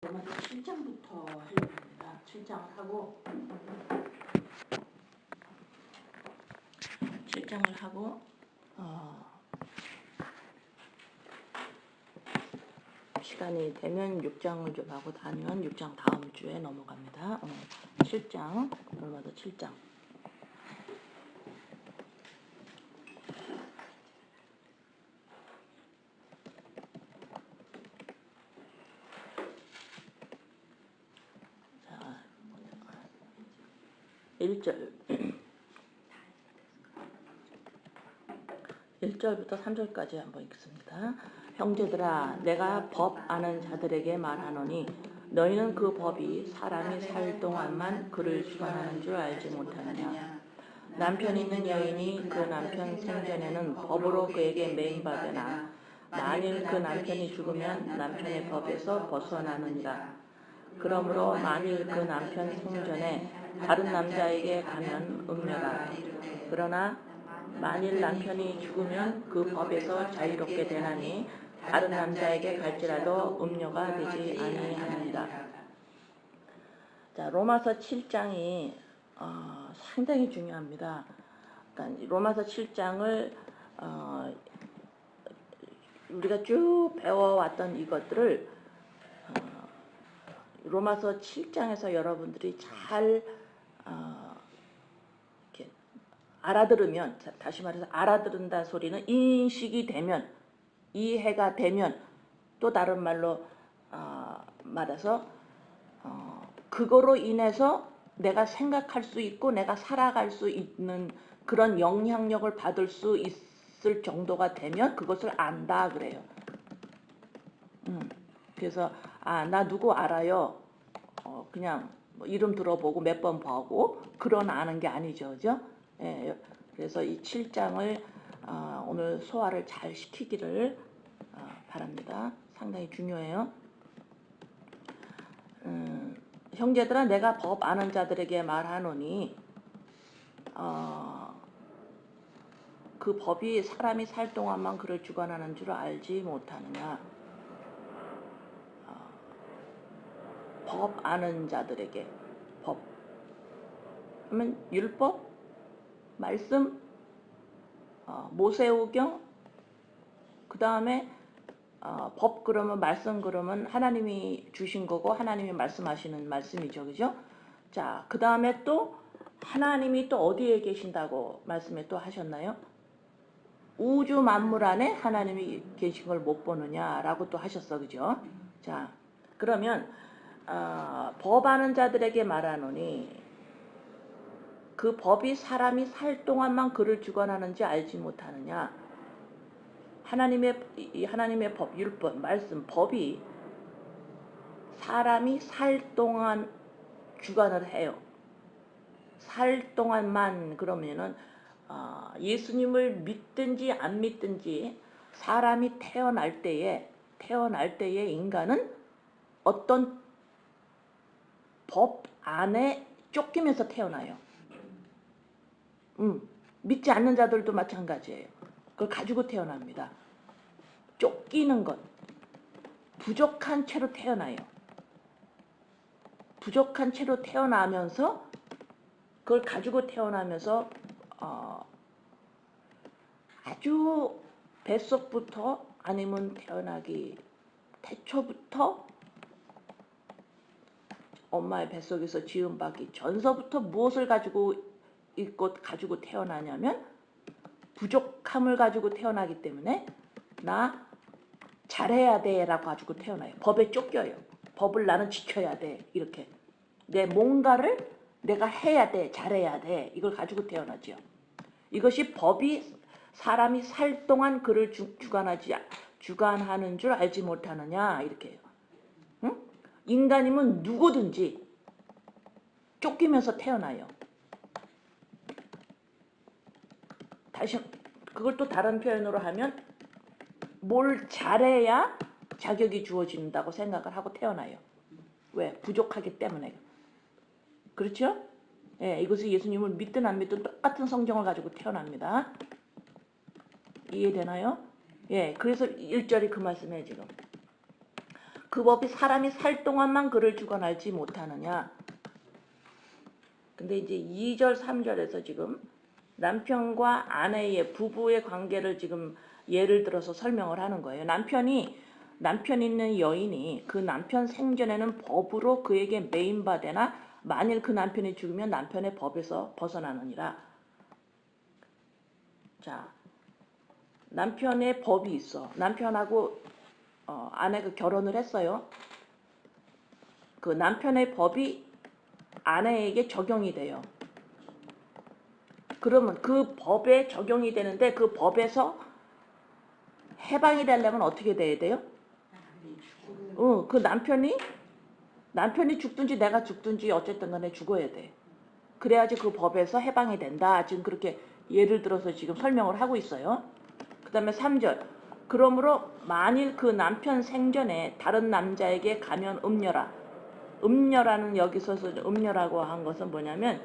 먼저 7장부터 하려고 합니다. 7장을 하고 7장을 하고 시간이 되면 6장을 좀 하고 다니면 6장 다음 주에 넘어갑니다. 7장 얼마다 7장. 자, 1절 1절부터 3절까지 한번 읽습니다. 형제들아, 내가 법 아는 자들에게 말하노니 너희는 그 법이 사람이 살 동안만 그를 주관하는 줄 알지 못하느냐. 남편 있는 여인이 그 남편 생전에는 법으로 그에게 매임받으나 만일 그 남편이 죽으면 남편의 법에서 벗어나느니라. 그러므로 만일 그 남편 생전에 다른 남자에게 가면 음녀라. 그러나 만일 남편이 죽으면 그 법에서 자유롭게 되나니 다른 남자에게 갈지라도 음녀가 되지 아니하느니라. 자, 로마서 7장이 상당히 중요합니다. 그러니까 로마서 7장을 우리가 쭉 배워왔던 이것들을 로마서 7장에서 여러분들이 잘 이렇게 알아들으면, 다시 말해서 알아들은다 소리는 인식이 되면, 이해가 되면, 또 다른 말로 말해서 그거로 인해서 내가 생각할 수 있고 내가 살아갈 수 있는 그런 영향력을 받을 수 있을 정도가 되면 그것을 안다 그래요. 그래서 나 누구 알아요? 그냥 뭐 이름 들어보고 몇 번 보고 그런 아는 게 아니죠, 그죠? 예, 그래서 이 7장을 오늘 소화를 잘 시키기를 바랍니다. 상당히 중요해요. 형제들아, 내가 법 아는 자들에게 말하노니 그 법이 사람이 살 동안만 그를 주관하는 줄 알지 못하느냐. 법 아는 자들에게, 법 그러면 율법, 말씀, 모세오경, 그 다음에 법 그러면 말씀 그러면 하나님이 주신 거고 하나님이 말씀하시는 말씀이죠, 그죠? 자, 그 다음에 또 하나님이 또 어디에 계신다고 말씀에 또 하셨나요? 우주 만물 안에 하나님이 계신 걸 못 보느냐라고 또 하셨어, 그죠? 자, 그러면 법 아는 자들에게 말하노니 그 법이 사람이 살 동안만 그를 주관하는지 알지 못하느냐. 하나님의 법, 율법, 말씀, 법이 사람이 살 동안 주관을 해요. 살 동안만. 그러면은 예수님을 믿든지 안 믿든지 사람이 태어날 때에 인간은 어떤 법 안에 쫓기면서 태어나요. 믿지 않는 자들도 마찬가지예요. 그걸 가지고 태어납니다. 쫓기는 것, 부족한 채로 태어나요. 부족한 채로 태어나면서 그걸 가지고 태어나면서 아주 뱃속부터 아니면 태어나기 태초부터 엄마의 뱃속에서 지음받기 전서부터 무엇을 가지고 있고 가지고 태어나냐면 부족함을 가지고 태어나기 때문에 나 잘해야 돼 라고 가지고 태어나요. 법에 쫓겨요. 법을 나는 지켜야 돼. 이렇게 내 뭔가를 내가 해야 돼, 잘해야 돼, 이걸 가지고 태어나죠. 이것이 법이 사람이 살 동안 그를 주관하는 줄 알지 못하느냐, 이렇게 해요. 응? 인간이면 누구든지 쫓기면서 태어나요. 다시 그걸 또 다른 표현으로 하면 뭘 잘해야 자격이 주어진다고 생각을 하고 태어나요. 왜? 부족하기 때문에. 그렇죠? 예, 이것은 예수님을 믿든 안 믿든 똑같은 성정을 가지고 태어납니다. 이해되나요? 예, 그래서 1절이 그 말씀이에요, 지금. 그 법이 사람이 살 동안만 그를 주관하지 못하느냐. 근데 이제 2절 3절에서 지금 남편과 아내의 부부의 관계를 지금 예를 들어서 설명을 하는 거예요. 남편 있는 여인이 그 남편 생전에는 법으로 그에게 매임받거나 만일 그 남편이 죽으면 남편의 법에서 벗어나느니라. 자, 남편의 법이 있어. 남편하고 아내가 결혼을 했어요. 그 남편의 법이 아내에게 적용이 돼요. 그러면 그 법에 적용이 되는데 그 법에서 해방이 되려면 어떻게 돼야 돼요? 그 남편이 죽든지 내가 죽든지 어쨌든 간에 죽어야 돼. 그래야지 그 법에서 해방이 된다. 지금 그렇게 예를 들어서 지금 설명을 하고 있어요. 그 다음에 3절. 그러므로 만일 그 남편 생전에 다른 남자에게 가면 음녀라. 음녀라는 여기서 음녀라고 한 것은 뭐냐면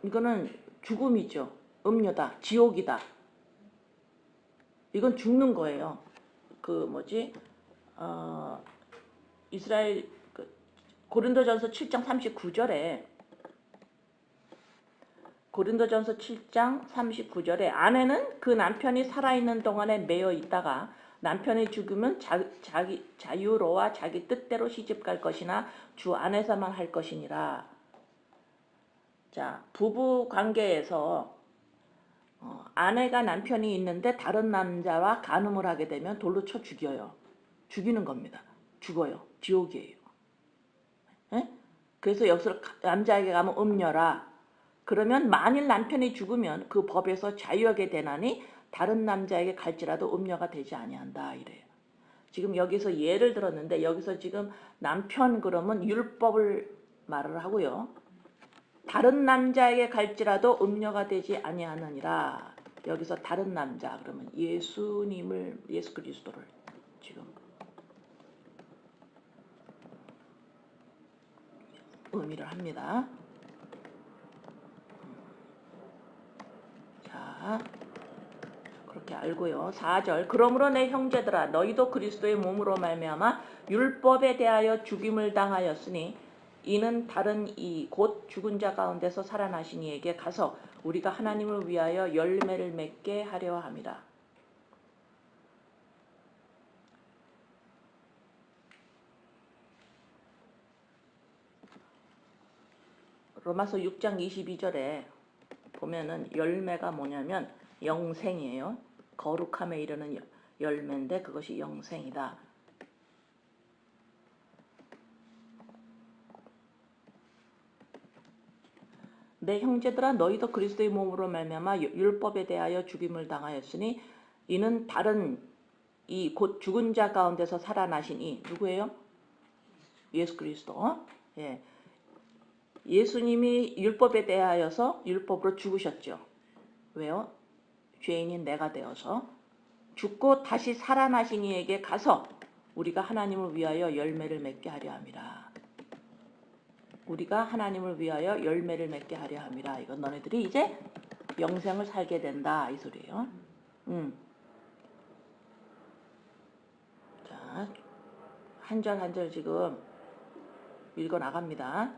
이거는 죽음이죠. 음녀다. 지옥이다. 이건 죽는 거예요. 이스라엘 고린도전서 7장 39절에 아내는 그 남편이 살아있는 동안에 매여 있다가 남편이 죽으면 자기 자유로와 자기 뜻대로 시집갈 것이나 주 안에서만 할 것이니라. 자, 부부 관계에서 아내가 남편이 있는데 다른 남자와 간음을 하게 되면 돌로 쳐 죽여요. 죽이는 겁니다. 죽어요. 지옥이에요. 에? 그래서 여기서 남자에게 가면 음녀라. 그러면 만일 남편이 죽으면 그 법에서 자유하게 되나니 다른 남자에게 갈지라도 음녀가 되지 아니한다 이래요. 지금 여기서 예를 들었는데 여기서 지금 남편 그러면 율법을 말을 하고요. 다른 남자에게 갈지라도 음녀가 되지 아니하느니라. 여기서 다른 남자 그러면 예수 그리스도를 지금 의미를 합니다. 자, 그렇게 알고요. 4절. 그러므로 내 형제들아 너희도 그리스도의 몸으로 말미암아 율법에 대하여 죽임을 당하였으니 이는 다른 이 곧 죽은 자 가운데서 살아나신 이에게 가서 우리가 하나님을 위하여 열매를 맺게 하려 함이라. 로마서 6장 22절에 보면은 열매가 뭐냐면 영생이에요. 거룩함에 이르는 열매인데 그것이 영생이다. 내 형제들아 너희도 그리스도의 몸으로 말미암아 율법에 대하여 죽임을 당하였으니 이는 다른 이 곧 죽은 자 가운데서 살아나신 이 누구예요? 예수 그리스도. 예. 예수님이 율법에 대하여서 율법으로 죽으셨죠. 왜요? 죄인인 내가 되어서 죽고 다시 살아나신 이에게 가서 우리가 하나님을 위하여 열매를 맺게 하려 함이라. 우리가 하나님을 위하여 열매를 맺게 하려 함이라. 이건 너네들이 이제 영생을 살게 된다 이 소리예요. 자, 한 절 한 절 지금 읽어 나갑니다.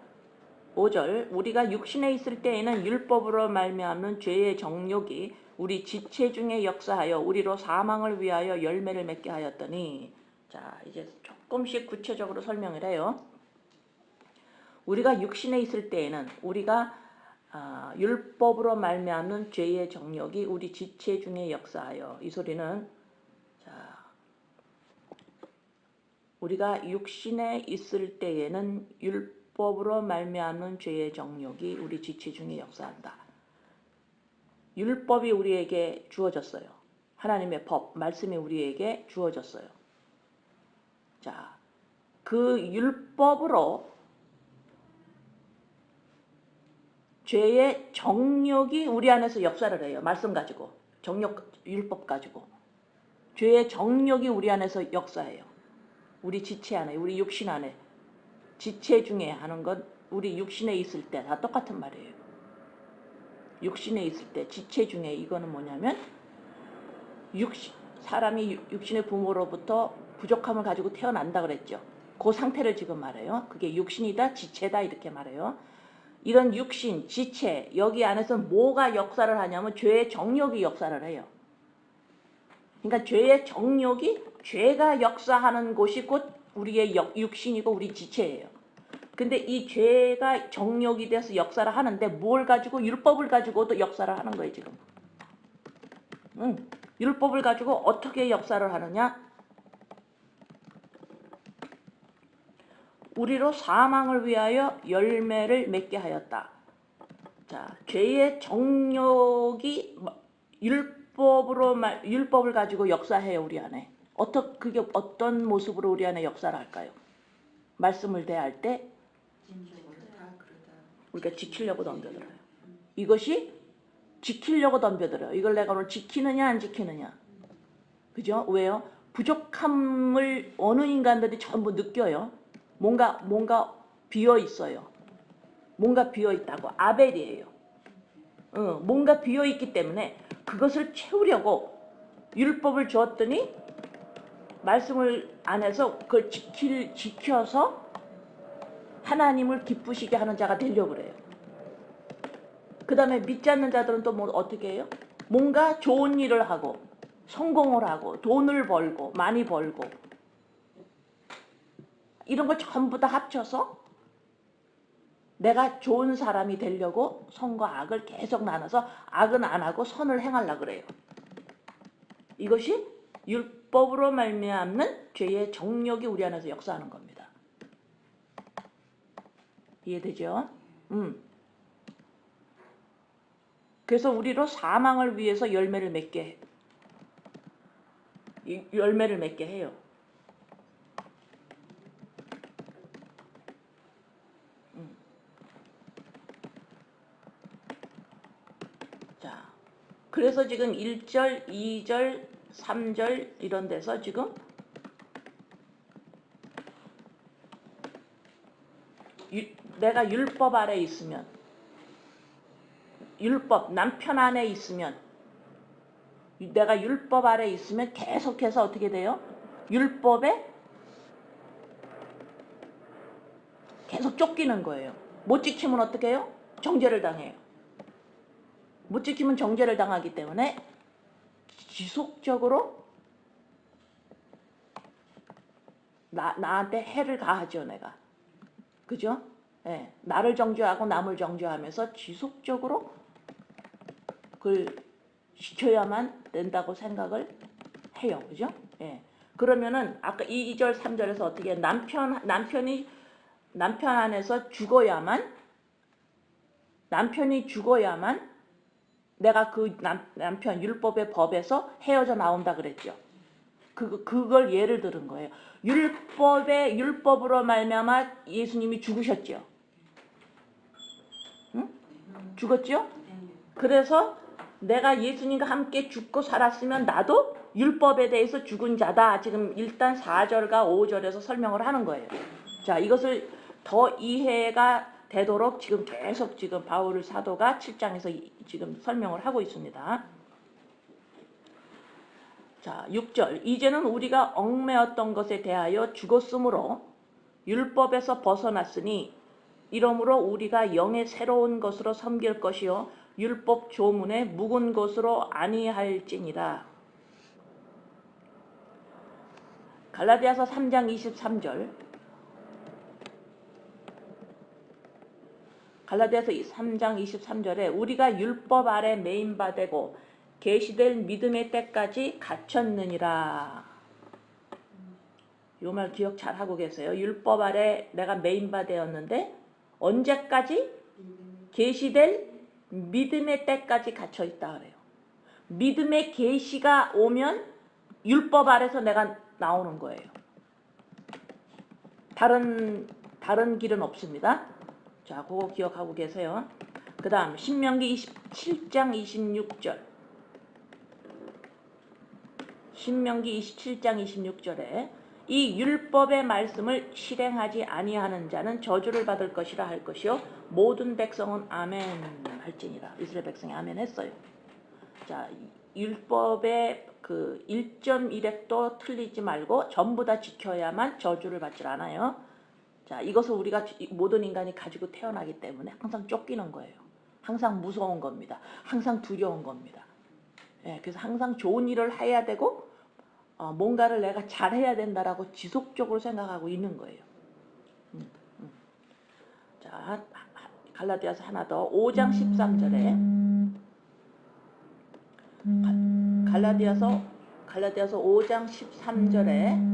5절. 우리가 육신에 있을 때에는 율법으로 말미암는 죄의 정욕이 우리 지체 중에 역사하여 우리로 사망을 위하여 열매를 맺게 하였더니, 자 이제 조금씩 구체적으로 설명을 해요. 우리가 육신에 있을 때에는 우리가 율법으로 말미암는 죄의 정욕이 우리 지체 중에 역사하여. 이 소리는 자 우리가 육신에 있을 때에는 율법으로 말미암는 죄의 정욕이 우리 지체 중에 역사한다. 율법이 우리에게 주어졌어요. 하나님의 법, 말씀이 우리에게 주어졌어요. 자, 그 율법으로 죄의 정욕이 우리 안에서 역사를 해요. 말씀 가지고, 율법 가지고. 죄의 정욕이 우리 안에서 역사해요. 우리 지체 안에, 우리 육신 안에. 지체 중에 하는 건 우리 육신에 있을 때 다 똑같은 말이에요. 육신에 있을 때 지체 중에 이거는 뭐냐면 사람이 육신의 부모로부터 부족함을 가지고 태어난다 그랬죠. 그 상태를 지금 말해요. 그게 육신이다, 지체다 이렇게 말해요. 이런 육신, 지체, 여기 안에서 뭐가 역사를 하냐면 죄의 정욕이 역사를 해요. 그러니까 죄의 정욕이 죄가 역사하는 곳이 곧 우리의 육신이고 우리 지체예요. 근데 이 죄가 정욕이 돼서 역사를 하는데 뭘 가지고 율법을 가지고도 역사를 하는 거예요 지금. 율법을 가지고 어떻게 역사를 하느냐? 우리로 사망을 위하여 열매를 맺게 하였다. 자, 죄의 정욕이 율법을 가지고 역사해요 우리 안에. 그게 어떤 모습으로 우리 안에 역사를 할까요? 말씀을 대할 때 우리가 지키려고 덤벼들어요. 이것이 지키려고 덤벼들어요. 이걸 내가 오늘 지키느냐 안 지키느냐. 그죠? 왜요? 부족함을 어느 인간들이 전부 느껴요. 뭔가 비어 있어요. 뭔가 비어 있다고. 아벨이에요. 뭔가 비어 있기 때문에 그것을 채우려고 율법을 주었더니 말씀을 안 해서 그걸 지켜서 하나님을 기쁘시게 하는 자가 되려고 그래요. 그 다음에 믿지 않는 자들은 또 뭐 어떻게 해요? 뭔가 좋은 일을 하고 성공을 하고 돈을 벌고 많이 벌고 이런 걸 전부 다 합쳐서 내가 좋은 사람이 되려고 선과 악을 계속 나눠서 악은 안 하고 선을 행하려고 그래요. 이것이 율법으로 말미암는 죄의 정욕이 우리 안에서 역사하는 겁니다. 이해되죠? 그래서 우리로 사망을 위해서 열매를 맺게 해요. 자, 그래서 지금 1절, 2절, 3절 이런 데서 지금 내가 율법 아래 있으면 남편 안에 있으면 내가 율법 아래 있으면 계속해서 어떻게 돼요? 율법에 계속 쫓기는 거예요. 못 지키면 어떻게 해요? 정죄를 당해요. 못 지키면 정죄를 당하기 때문에 지속적으로 나한테 해를 가하죠, 내가. 그죠? 예, 나를 정죄하고 남을 정죄하면서 지속적으로 그걸 지켜야만 된다고 생각을 해요. 그죠? 예. 그러면은 아까 2절, 3절에서 어떻게 남편이 남편 안에서 남편이 죽어야만 내가 그 남편 율법의 법에서 헤어져 나온다 그랬죠. 그걸 예를 들은 거예요. 율법으로 말미암아 예수님이 죽으셨죠. 응? 죽었죠? 그래서 내가 예수님과 함께 죽고 살았으면 나도 율법에 대해서 죽은 자다. 지금 일단 4절과 5절에서 설명을 하는 거예요. 자, 이것을 더 이해가 되도록 계속 바울 사도가 7장에서 지금 설명을 하고 있습니다. 자, 6절. 이제는 우리가 얽매였던 것에 대하여 죽었으므로 율법에서 벗어났으니 이러므로 우리가 영의 새로운 것으로 섬길 것이요 율법 조문의 묵은 것으로 아니할지니라. 갈라디아서 3장 23절. 갈라디아서 3장 23절에 우리가 율법 아래 매인바되고 계시될 믿음의 때까지 갇혔느니라. 이 말 기억 잘 하고 계세요. 율법 아래 내가 매인바되었는데 언제까지? 계시될 믿음의 때까지 갇혀 있다 그래요. 믿음의 계시가 오면 율법 아래서 내가 나오는 거예요. 다른 길은 없습니다. 자, 그거 기억하고 계세요. 그 다음 신명기 27장 26절. 신명기 27장 26절에 이 율법의 말씀을 실행하지 아니하는 자는 저주를 받을 것이라 할 것이요 모든 백성은 아멘 할지니라. 이스라엘 백성이 아멘 했어요. 자, 율법의 그 1.1획도 틀리지 말고 전부 다 지켜야만 저주를 받질 않아요. 자, 이것을 우리가 모든 인간이 가지고 태어나기 때문에 항상 쫓기는 거예요. 항상 무서운 겁니다. 항상 두려운 겁니다. 예, 그래서 항상 좋은 일을 해야 되고 뭔가를 내가 잘해야 된다라고 지속적으로 생각하고 있는 거예요. 자, 갈라디아서 하나 더 5장 13절에 갈라디아서 5장 13절에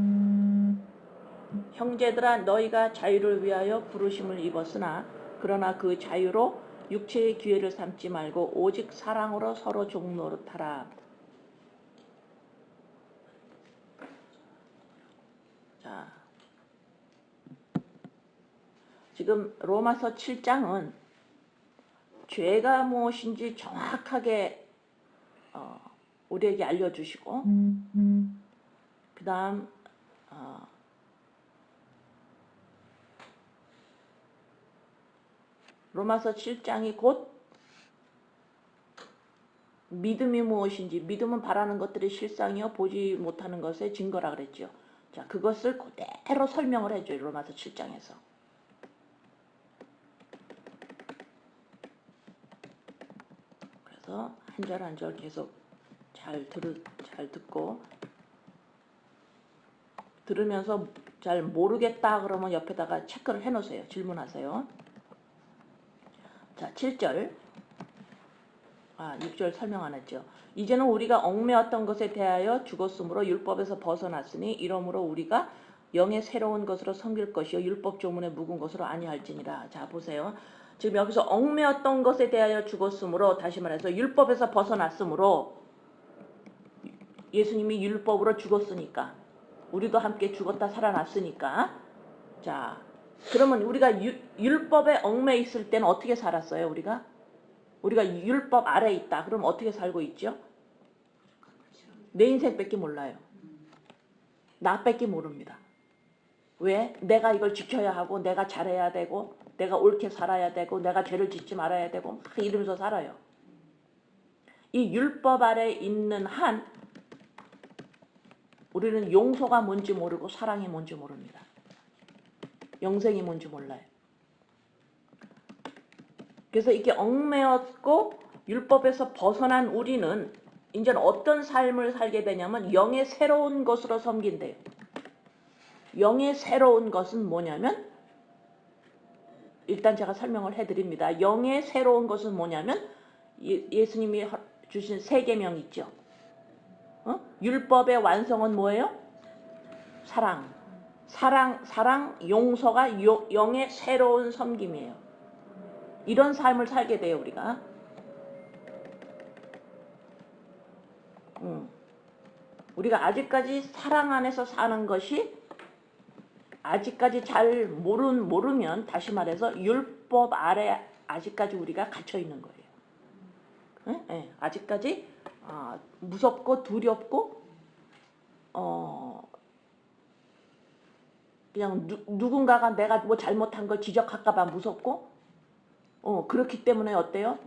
형제들아 너희가 자유를 위하여 부르심을 입었으나 그러나 그 자유로 육체의 기회를 삼지 말고 오직 사랑으로 서로 종노릇하라. 자, 지금 로마서 7장은 죄가 무엇인지 정확하게 우리에게 알려주시고 그 다음 로마서 7장이 곧 믿음이 무엇인지, 믿음은 바라는 것들의 실상이요 보지 못하는 것의 증거라 그랬죠. 자, 그것을 그대로 설명을 해줘요. 로마서 7장에서. 그래서 한 절 한 절 계속 잘 듣고 들으면서 잘 모르겠다 그러면 옆에다가 체크를 해놓으세요. 질문하세요. 자, 7절. 6절 설명 안 했죠. 이제는 우리가 얽매였던 것에 대하여 죽었으므로 율법에서 벗어났으니 이러므로 우리가 영의 새로운 것으로 섬길 것이요 율법 조문에 묵은 것으로 아니할지니라. 자, 보세요. 지금 여기서 얽매였던 것에 대하여 죽었으므로, 다시 말해서 율법에서 벗어났으므로, 예수님이 율법으로 죽었으니까 우리도 함께 죽었다 살아났으니까, 자, 그러면 우리가 율법에 얽매 있을 때는 어떻게 살았어요? 우리가 율법 아래에 있다. 그럼 어떻게 살고 있죠? 내 인생밖에 몰라요. 나밖에 모릅니다. 왜? 내가 이걸 지켜야 하고, 내가 잘해야 되고, 내가 옳게 살아야 되고, 내가 죄를 짓지 말아야 되고, 막 이러면서 살아요. 이 율법 아래에 있는 한 우리는 용서가 뭔지 모르고 사랑이 뭔지 모릅니다. 영생이 뭔지 몰라요. 그래서 이렇게 얽매였고 율법에서 벗어난 우리는 이제는 어떤 삶을 살게 되냐면 영의 새로운 것으로 섬긴대요. 영의 새로운 것은 뭐냐면, 일단 제가 설명을 해드립니다. 영의 새로운 것은 뭐냐면 예수님이 주신 세 계명 있죠. 율법의 완성은 뭐예요? 사랑, 용서가 영의 새로운 섬김이에요. 이런 삶을 살게 돼요, 우리가. 우리가 아직까지 사랑 안에서 사는 것이 아직까지 잘 모르면, 다시 말해서 율법 아래 아직까지 우리가 갇혀 있는 거예요. 네? 아직까지 무섭고 두렵고 그냥 누군가가 내가 뭐 잘못한 걸 지적할까 봐 무섭고 그렇기 때문에 어때요?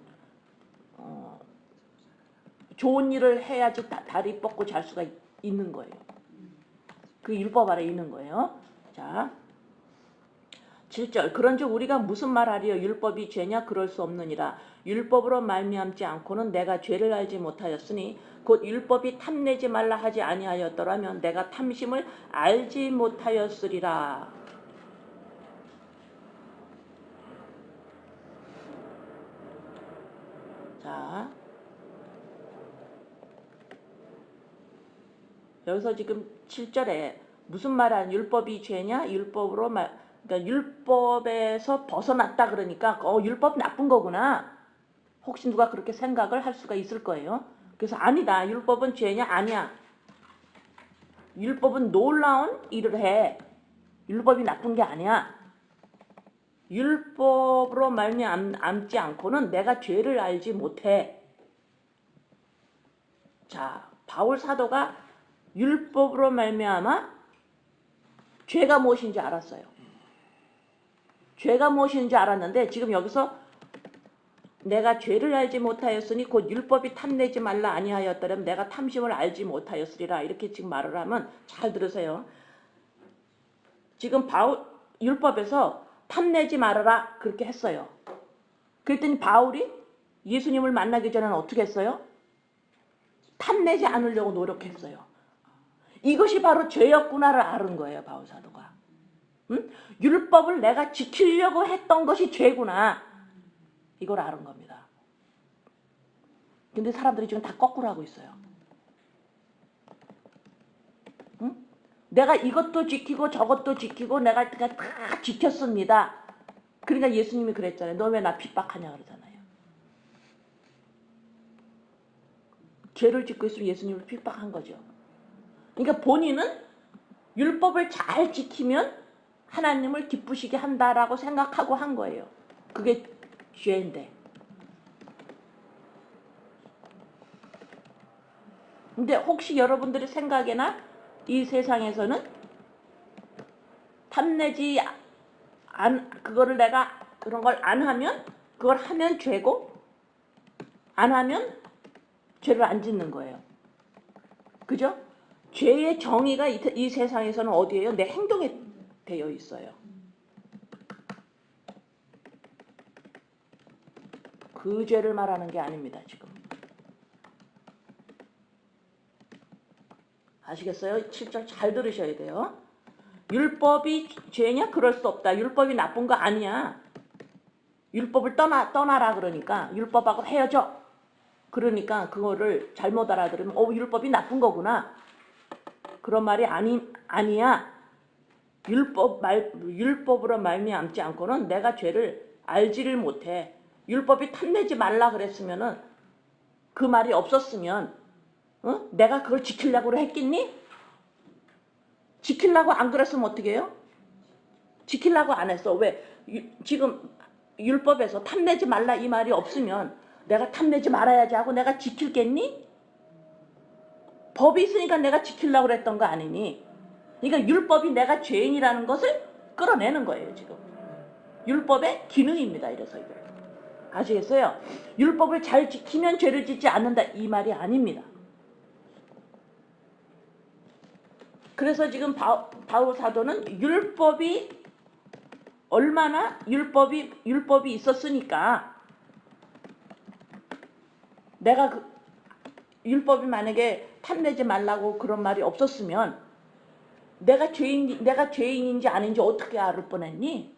좋은 일을 해야지 다리 뻗고 잘 수가 있는 거예요. 그 율법 아래 있는 거예요. 자, 7절. 그런즉 우리가 무슨 말하리요? 율법이 죄냐? 그럴 수 없느니라. 율법으로 말미암지 않고는 내가 죄를 알지 못하였으니 곧 율법이 탐내지 말라 하지 아니하였더라면 내가 탐심을 알지 못하였으리라. 자, 여기서 지금 7절에 무슨 말한 율법이 죄냐? 율법으로 그러니까 율법에서 벗어났다 그러니까 율법 나쁜 거구나. 혹시 누가 그렇게 생각을 할 수가 있을 거예요. 그래서 아니다. 율법은 죄냐? 아니야. 율법은 놀라운 일을 해. 율법이 나쁜 게 아니야. 율법으로 말미암지 않고는 내가 죄를 알지 못해. 자, 바울 사도가 율법으로 말미암아 죄가 무엇인지 알았어요. 죄가 무엇인지 알았는데 지금 여기서 내가 죄를 알지 못하였으니 곧 율법이 탐내지 말라 아니하였더라면 내가 탐심을 알지 못하였으리라. 이렇게 지금 말을 하면 잘 들으세요. 지금 율법에서 탐내지 말아라 그렇게 했어요. 그랬더니 바울이 예수님을 만나기 전에는 어떻게 했어요? 탐내지 않으려고 노력했어요. 이것이 바로 죄였구나를 아는 거예요. 바울 사도가. 응? 율법을 내가 지키려고 했던 것이 죄구나. 이걸 아는 겁니다. 근데 사람들이 지금 다 거꾸로 하고 있어요. 응? 내가 이것도 지키고 저것도 지키고 내가 다 지켰습니다. 그러니까 예수님이 그랬잖아요. 너 왜 나 핍박하냐 그러잖아요. 죄를 짓고 있으면 예수님을 핍박한 거죠. 그러니까 본인은 율법을 잘 지키면 하나님을 기쁘시게 한다라고 생각하고 한 거예요. 그게 죄인데. 근데 혹시 여러분들의 생각에나 이 세상에서는 탐내지 그거를 내가 그런 걸 안 하면 그걸 하면 죄고 안 하면 죄를 안 짓는 거예요. 그죠? 죄의 정의가 이 세상에서는 어디에요? 내 행동에 되어 있어요. 그 죄를 말하는 게 아닙니다. 지금. 아시겠어요? 7절 잘 들으셔야 돼요. 율법이 죄냐? 그럴 수 없다. 율법이 나쁜 거 아니야. 율법을 떠나라 그러니까 율법하고 헤어져. 그러니까 그거를 잘못 알아들으면 율법이 나쁜 거구나. 그런 말이 아니야. 율법으로 말미암지 않고는 내가 죄를 알지를 못해. 율법이 탐내지 말라 그랬으면은 그 말이 없었으면 내가 그걸 지키려고 했겠니? 지키려고 안 그랬으면 어떻게 해요? 지키려고 안 했어. 왜? 지금 율법에서 탐내지 말라 이 말이 없으면 내가 탐내지 말아야지 하고 내가 지킬겠니? 법이 있으니까 내가 지키려고 그랬던 거 아니니? 그러니까 율법이 내가 죄인이라는 것을 끌어내는 거예요. 지금. 율법의 기능입니다. 이래서 이거. 아시겠어요? 율법을 잘 지키면 죄를 짓지 않는다 이 말이 아닙니다. 그래서 지금 바울 사도는 율법이 얼마나 율법이 있었으니까 내가 율법이 만약에 탐내지 말라고 그런 말이 없었으면 내가 죄인인지 아닌지 어떻게 알을 뻔했니?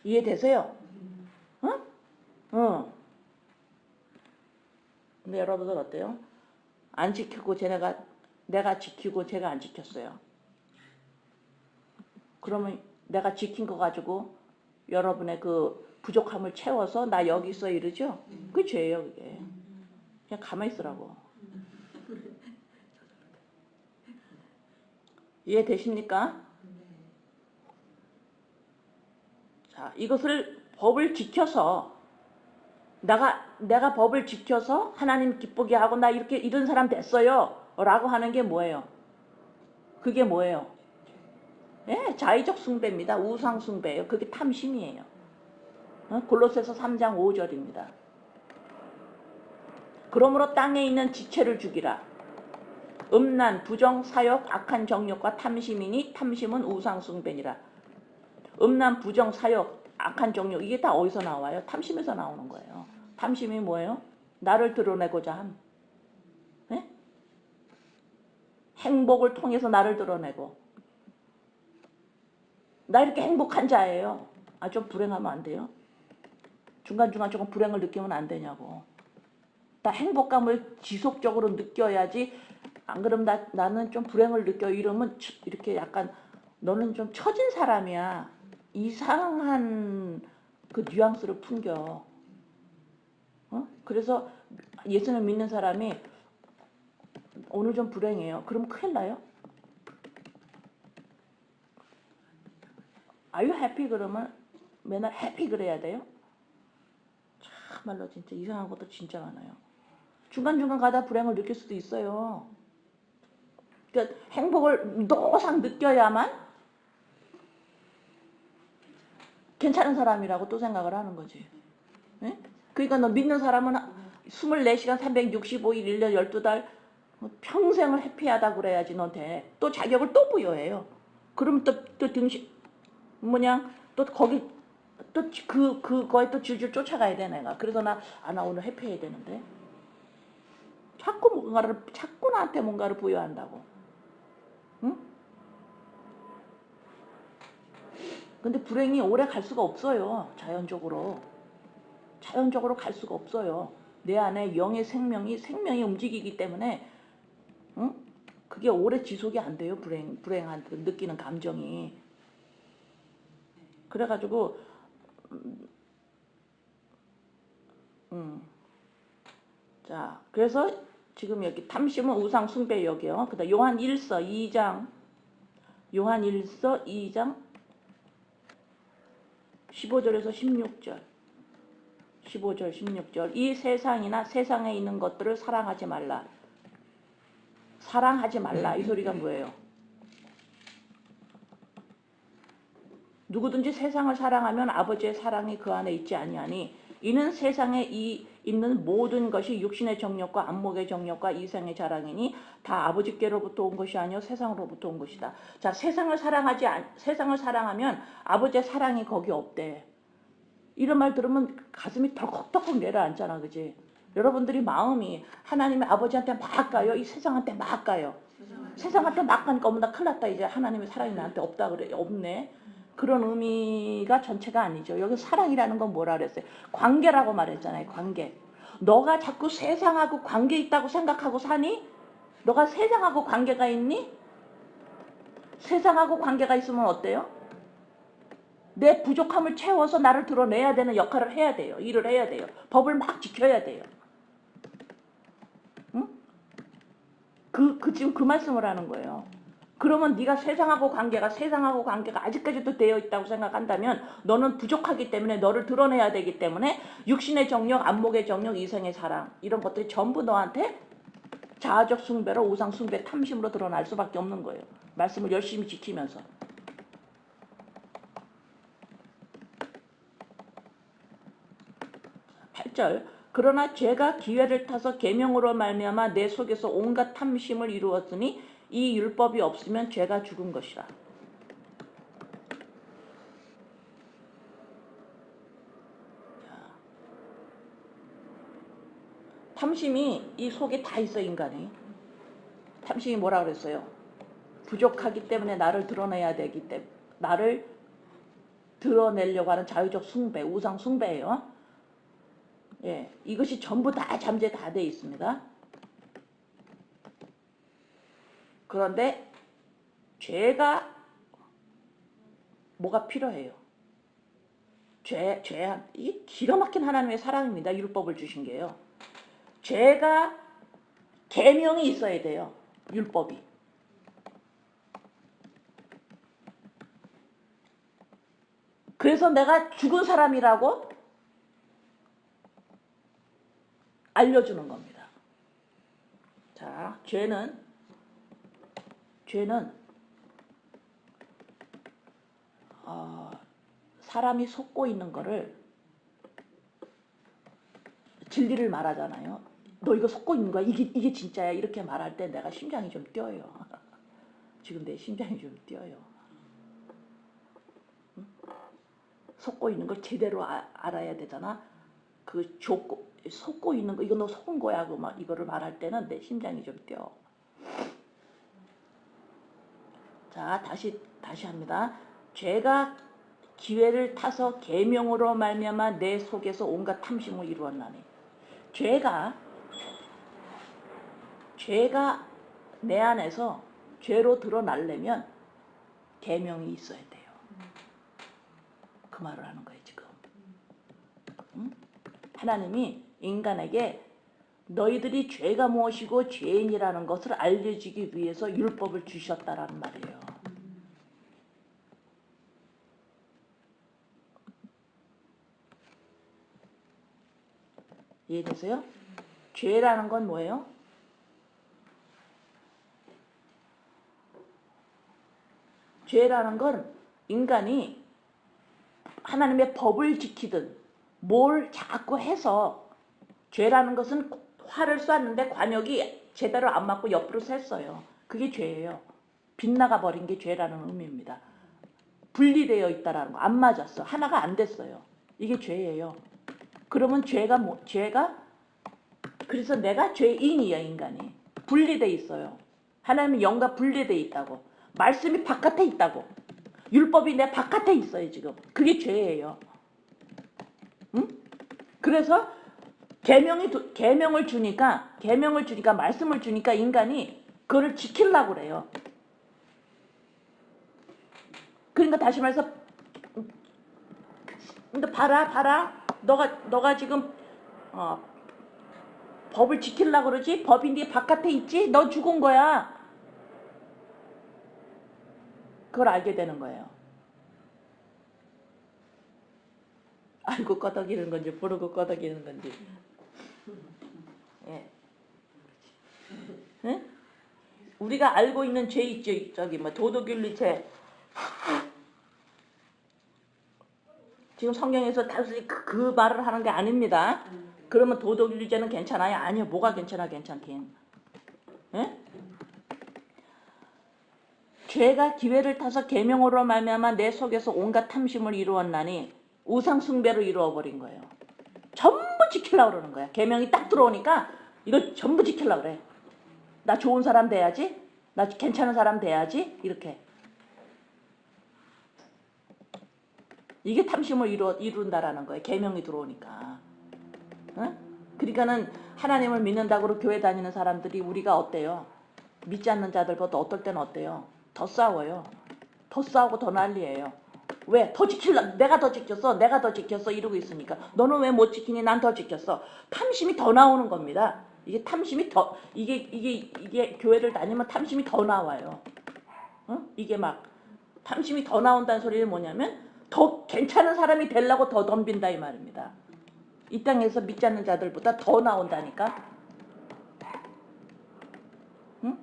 이해되세요? 응? 근데 여러분들 어때요? 안 지키고 내가 지키고 제가 안 지켰어요. 그러면 내가 지킨 거 가지고 여러분의 그 부족함을 채워서 나 여기 있어 이러죠? 그게 죄예요. 그게. 그냥 가만히 있으라고. 이해되십니까? 자, 이것을 법을 지켜서 내가 법을 지켜서 하나님 기쁘게 하고 나 이런 사람 됐어요 라고 하는 게 뭐예요? 그게 뭐예요? 예, 자의적 숭배입니다. 우상 숭배예요. 그게 탐심이에요. 골로새서 3장 5절입니다. 그러므로 땅에 있는 지체를 죽이라. 음란, 부정, 사욕, 악한 정욕과 탐심이니 탐심은 우상 숭배니라. 음란, 부정, 사욕, 악한 정욕 이게 다 어디서 나와요? 탐심에서 나오는 거예요. 탐심이 뭐예요? 나를 드러내고자 함. 네? 행복을 통해서 나를 드러내고 나 이렇게 행복한 자예요. 좀 불행하면 안 돼요? 중간중간 조금 불행을 느끼면 안 되냐고. 나 행복감을 지속적으로 느껴야지. 안 그러면 나는 좀 불행을 느껴. 이러면 이렇게 약간 너는 좀 처진 사람이야. 이상한 그 뉘앙스를 풍겨. 그래서 예수를 믿는 사람이 오늘 좀 불행해요. 그럼 큰일 나요. Are you happy? 그러면 맨날 happy 그래야 돼요? 참말로 진짜 이상한 것도 진짜 많아요. 중간중간 가다 불행을 느낄 수도 있어요. 그러니까 행복을 노상 느껴야만 괜찮은 사람이라고 또 생각을 하는 거지. 그러니까 너 믿는 사람은 24시간 365일 1년 12달 평생을 해피하다 그래야지 너한테 또 자격을 또 부여해요. 그럼 또 등신 또 거기 또 그거에 또 줄줄 쫓아가야 돼 내가. 그래서 나 오늘 해피해야 되는데 자꾸 나한테 뭔가를 부여한다고. 응? 근데 불행이 오래 갈 수가 없어요. 자연적으로 갈 수가 없어요. 내 안에 영의 생명이 움직이기 때문에 응? 그게 오래 지속이 안 돼요. 불행한 느끼는 감정이. 그래가지고 자, 그래서 지금 여기 탐심은 우상 숭배 여기요. 그다음 요한 1서 2장 15절에서 16절. 15절 16절. 이 세상이나 세상에 있는 것들을 사랑하지 말라. 이 소리가 뭐예요? 누구든지 세상을 사랑하면 아버지의 사랑이 그 안에 있지 아니하니 이는 세상에 있는 모든 것이 육신의 정욕과 안목의 정욕과 이생의 자랑이니 다 아버지께로부터 온 것이 아니요 세상으로부터 온 것이다. 자, 세상을 사랑하면 아버지의 사랑이 거기 없대. 이런 말 들으면 가슴이 덜컥덜컥 내려앉잖아, 그지? 여러분들이 마음이 하나님의 아버지한테 막 가요? 이 세상한테 막 가요? 세상한테 막 가니까 어머나 큰일 났다. 이제 하나님의 사랑이 나한테 없다 그래. 없네. 그런 의미가 전체가 아니죠. 여기 사랑이라는 건 뭐라 그랬어요? 관계라고 말했잖아요. 관계. 너가 자꾸 세상하고 관계 있다고 생각하고 사니? 너가 세상하고 관계가 있니? 세상하고 관계가 있으면 어때요? 내 부족함을 채워서 나를 드러내야 되는 역할을 해야 돼요. 일을 해야 돼요. 법을 막 지켜야 돼요. 응? 지금 그 말씀을 하는 거예요. 그러면 네가 세상하고 관계가 아직까지도 되어 있다고 생각한다면 너는 부족하기 때문에 너를 드러내야 되기 때문에 육신의 정욕, 안목의 정욕, 이생의 사랑 이런 것들이 전부 너한테 자아적 숭배로 우상 숭배, 탐심으로 드러날 수밖에 없는 거예요. 말씀을 열심히 지키면서. 8절. 그러나 죄가 기회를 타서 계명으로 말미암아 내 속에서 온갖 탐심을 이루었으니 이 율법이 없으면 죄가 죽은 것이라. 탐심이 이 속에 다 있어 인간이. 탐심이 뭐라 그랬어요? 부족하기 때문에 나를 드러내야 되기 때문에 나를 드러내려고 하는 자유적 숭배, 우상 숭배예요. 예, 이것이 전부 다 잠재 다 돼 있습니다. 그런데 죄가 뭐가 필요해요? 이 기가 막힌 하나님의 사랑입니다. 율법을 주신 게요. 죄가 계명이 있어야 돼요. 율법이. 그래서 내가 죽은 사람이라고 알려주는 겁니다. 자, 죄는 사람이 속고 있는 거를 진리를 말하잖아요. 너 이거 속고 있는 거야? 이게 진짜야? 이렇게 말할 때 내가 심장이 좀 뛰어요. 지금 내 심장이 좀 뛰어요. 응? 속고 있는 걸 제대로 알아야 되잖아. 속고 있는 거, 이거 너 속은 거야. 이거를 말할 때는 내 심장이 좀 뛰어. 자, 다시 합니다. 죄가 기회를 타서 계명으로 말미암아 내 속에서 온갖 탐심을 이루었나니. 죄가 내 안에서 죄로 드러나려면 계명이 있어야 돼요. 그 말을 하는 거예요 지금. 응? 하나님이 인간에게 너희들이 죄가 무엇이고 죄인이라는 것을 알려주기 위해서 율법을 주셨다라는 말이에요. 이해되세요? 죄라는 건 뭐예요? 죄라는 건 인간이 하나님의 법을 지키든 뭘 자꾸 해서 죄라는 것은 화를 쐈는데 관역이 제대로 안 맞고 옆으로 샜어요. 그게 죄예요. 빗나가 버린 게 죄라는 의미입니다. 분리되어 있다라는 거. 안 맞았어. 하나가 안 됐어요. 이게 죄예요. 그러면 죄가 그래서 내가 죄인이야, 인간이. 분리돼 있어요. 하나님은 영과 분리돼 있다고. 말씀이 바깥에 있다고. 율법이 내 바깥에 있어요, 지금. 그게 죄예요. 응? 그래서 계명을 주니까 말씀을 주니까 인간이 그거를 지키려고 그래요. 그러니까 다시 말해서 근데 봐라. 너가 지금 법을 지키려고 그러지? 법이 네 바깥에 있지? 너 죽은 거야. 그걸 알게 되는 거예요. 알고 꺼덕이는 건지 모르고 꺼덕이는 건지. 예. 응? 우리가 알고 있는 죄 있죠. 저기 뭐 도덕윤리죄. 지금 성경에서 단순히 그 말을 하는 게 아닙니다. 그러면 도덕윤리죄는 괜찮아요? 아니요. 뭐가 괜찮긴. 예? 죄가 기회를 타서 계명으로 말미암아 내 속에서 온갖 탐심을 이루었나니 우상 숭배로 이루어버린 거예요. 전부 지키려고 그러는 거야. 계명이 딱 들어오니까 이거 전부 지키려고 그래. 나 좋은 사람 돼야지. 나 괜찮은 사람 돼야지. 이렇게. 이게 탐심을 이룬다라는 거예요. 계명이 들어오니까. 응? 그러니까는 하나님을 믿는다고 교회 다니는 사람들이 우리가 어때요? 믿지 않는 자들보다 어떨 때는 어때요? 더 싸워요. 더 싸우고 더 난리예요. 왜? 내가 더 지켰어 이러고 있으니까. 너는 왜 못 지키니? 난 더 지켰어. 탐심이 더 나오는 겁니다. 이게 탐심이 더 이게 교회를 다니면 탐심이 더 나와요. 응? 이게 막 탐심이 더 나온다는 소리는 뭐냐면 더 괜찮은 사람이 되려고 더 덤빈다 이 말입니다. 이 땅에서 믿지 않는 자들보다 더 나온다니까. 응?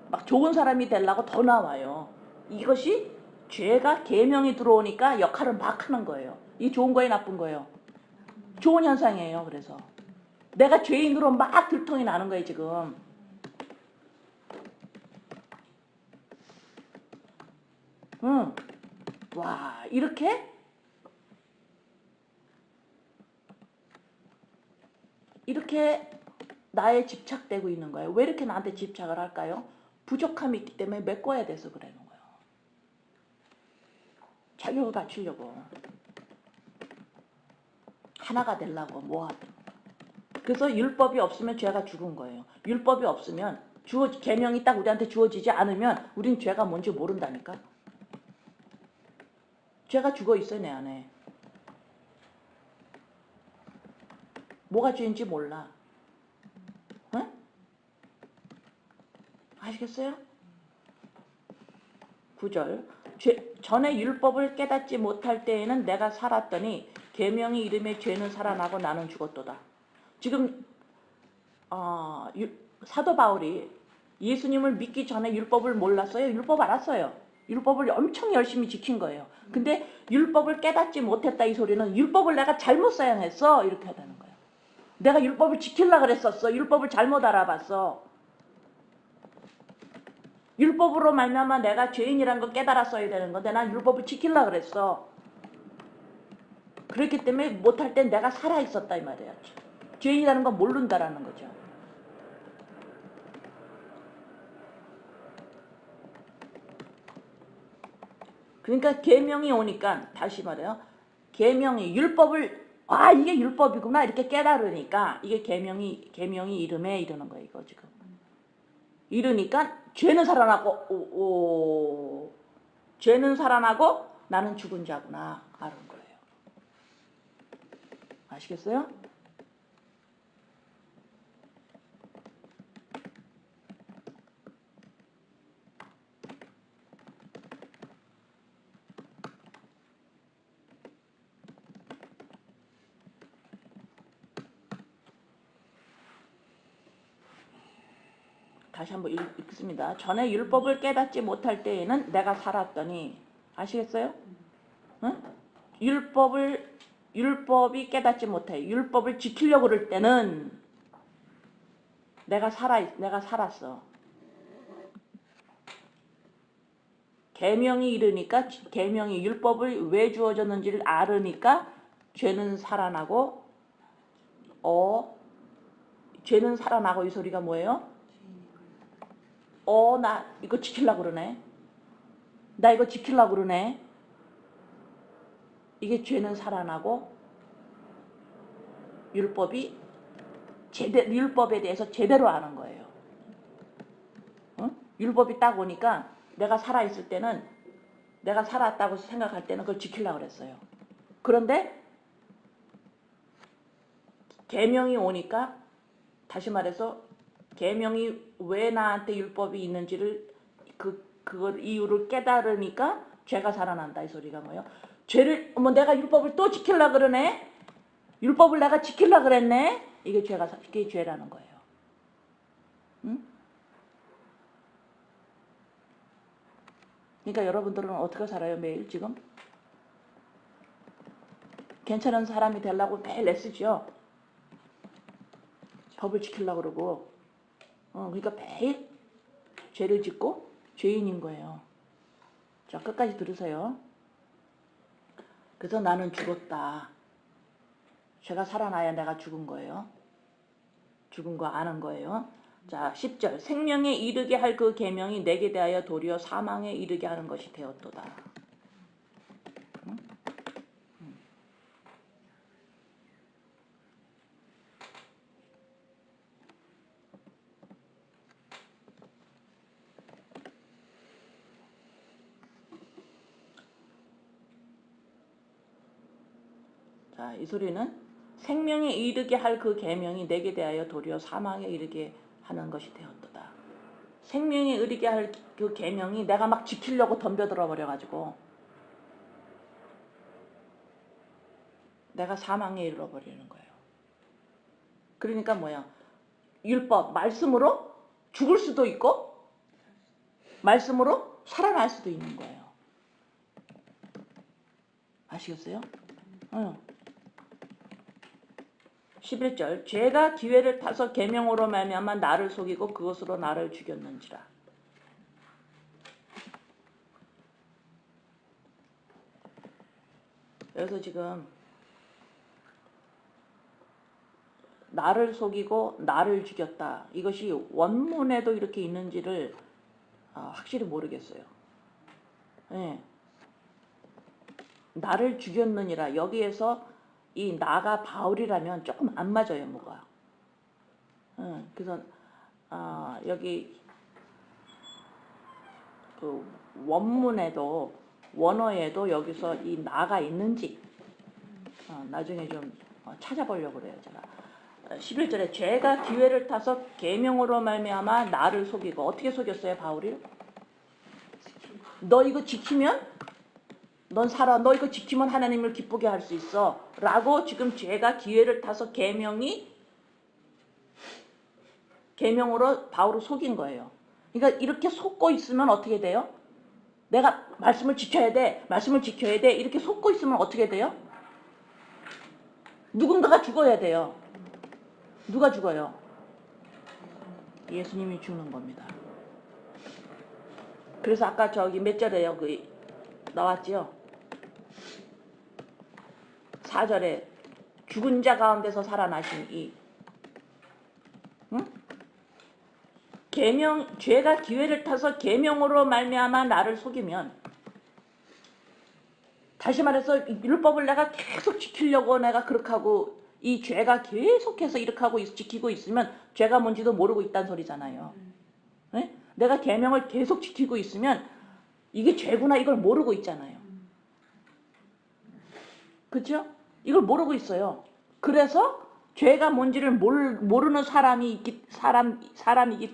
막 좋은 사람이 되려고 더 나와요. 이것이 죄가 계명이 들어오니까 역할을 막 하는 거예요. 이게 좋은 거예요, 나쁜 거예요? 좋은 현상이에요. 그래서 내가 죄인으로 막 들통이 나는 거예요, 지금. 응. 와, 이렇게 나에 집착되고 있는 거예요. 왜 이렇게 나한테 집착을 할까요? 부족함이 있기 때문에 메꿔야 돼서 그러는 거예요. 자격을 갖추려고. 하나가 되려고 뭐하든. 그래서 율법이 없으면 죄가 죽은 거예요. 율법이 없으면 계명이 딱 우리한테 주어지지 않으면 우린 죄가 뭔지 모른다니까. 죄가 죽어 있어요, 내 안에. 뭐가 죄인지 몰라. 응? 아시겠어요? 9절. 전에 율법을 깨닫지 못할 때에는 내가 살았더니 계명이 이름에 죄는 살아나고 나는 죽었도다. 지금 사도 바울이 예수님을 믿기 전에 율법을 몰랐어요? 율법 알았어요. 율법을 엄청 열심히 지킨 거예요. 근데 율법을 깨닫지 못했다 이 소리는 율법을 내가 잘못 사용했어 이렇게 하다는 거예요. 내가 율법을 지키려고 그랬었어. 율법을 잘못 알아봤어. 율법으로 말미암아 내가 죄인이란 거 깨달았어야 되는 건데 난 율법을 지키려고 그랬어. 그렇기 때문에 못할 땐 내가 살아있었다 이 말이야. 죄인이라는 건 모른다라는 거죠. 그러니까 계명이 오니까 다시 말해요. 계명이 율법을 이게 율법이구나 이렇게 깨달으니까 이게 계명이 이름에 이르는 거예요. 이거 지금. 이르니까 죄는 살아나고 죄는 살아나고 나는 죽은 자구나 아는 거예요. 아시겠어요? 다시 한번 읽습니다. 전에 율법을 깨닫지 못할 때에는 내가 살았더니 아시겠어요? 응? 율법을 율법이 깨닫지 못해. 율법을 지키려고 그럴 때는 내가 살았어. 계명이 이르니까, 계명이 율법을 왜 주어졌는지를 알으니까 죄는 살아나고, 죄는 살아나고, 이 소리가 뭐예요? 나 이거 지키려고 그러네. 나 이거 지키려고 그러네. 이게 죄는 살아나고, 율법에 대해서 제대로 아는 거예요. 응? 율법이 딱 오니까 내가 살아있을 때는, 내가 살았다고 생각할 때는 그걸 지키려고 그랬어요. 그런데 계명이 오니까, 다시 말해서 계명이 왜 나한테 율법이 있는지를 그걸 이유를 깨달으니까 죄가 살아난다, 이 소리가 뭐예요? 내가 율법을 또 지키려고 그러네. 율법을 내가 지키려고 그랬네. 이게 죄라는 거예요. 응? 그러니까 여러분들은 어떻게 살아요, 매일 지금? 괜찮은 사람이 되려고 매일 애쓰죠. 법을 지키려고 그러고. 그러니까 매일 죄를 짓고 죄인인 거예요. 자, 끝까지 들으세요. 그래서 나는 죽었다. 죄가 살아나야 내가 죽은 거예요. 죽은 거 아는 거예요. 자, 10절. 생명에 이르게 할 그 계명이 내게 대하여 도리어 사망에 이르게 하는 것이 되었도다. 응? 자, 이 소리는 생명에 이르게 할 그 계명이 내게 대하여 도리어 사망에 이르게 하는 것이 되었도다. 생명에 이르게 할 그 계명이 내가 막 지키려고 덤벼들어 버려가지고 내가 사망에 이르러버리는 거예요. 그러니까 뭐야? 율법, 말씀으로 죽을 수도 있고 말씀으로 살아날 수도 있는 거예요. 아시겠어요? 11절. 죄가 기회를 타서 계명으로 말미암아 나를 속이고 그것으로 나를 죽였는지라. 여기서 지금 나를 속이고 나를 죽였다. 이것이 원문에도 이렇게 있는지를 확실히 모르겠어요. 네. 나를 죽였느니라. 여기에서 이 나가 바울이라면 조금 안 맞아요, 뭐가. 그래서 여기 그 원어에도 여기서 이 나가 있는지 나중에 좀 찾아보려고 그래요, 제가. 11절에 죄가 기회를 타서 계명으로 말미암아 나를 속이고. 어떻게 속였어요, 바울이? 너 이거 지키면 넌 살아. 너 이거 지키면 하나님을 기쁘게 할 수 있어. 라고 지금 죄가 기회를 타서 계명으로 바울을 속인 거예요. 그러니까 이렇게 속고 있으면 어떻게 돼요? 내가 말씀을 지켜야 돼. 이렇게 속고 있으면 어떻게 돼요? 누군가가 죽어야 돼요. 누가 죽어요? 예수님이 죽는 겁니다. 그래서 아까 저기 몇 절에요? 나왔지요? 4절에 죽은 자 가운데서 살아나신 죄가 기회를 타서 계명으로 말미암아 나를 속이면, 다시 말해서 율법을 내가 계속 지키려고 내가 그렇게 하고 이 죄가 계속해서 이렇게 하고 지키고 있으면 죄가 뭔지도 모르고 있다는 소리잖아요. 네? 내가 계명을 계속 지키고 있으면 이게 죄구나 이걸 모르고 있잖아요. 그렇죠? 이걸 모르고 있어요. 그래서 죄가 뭔지를 모르는 사람이기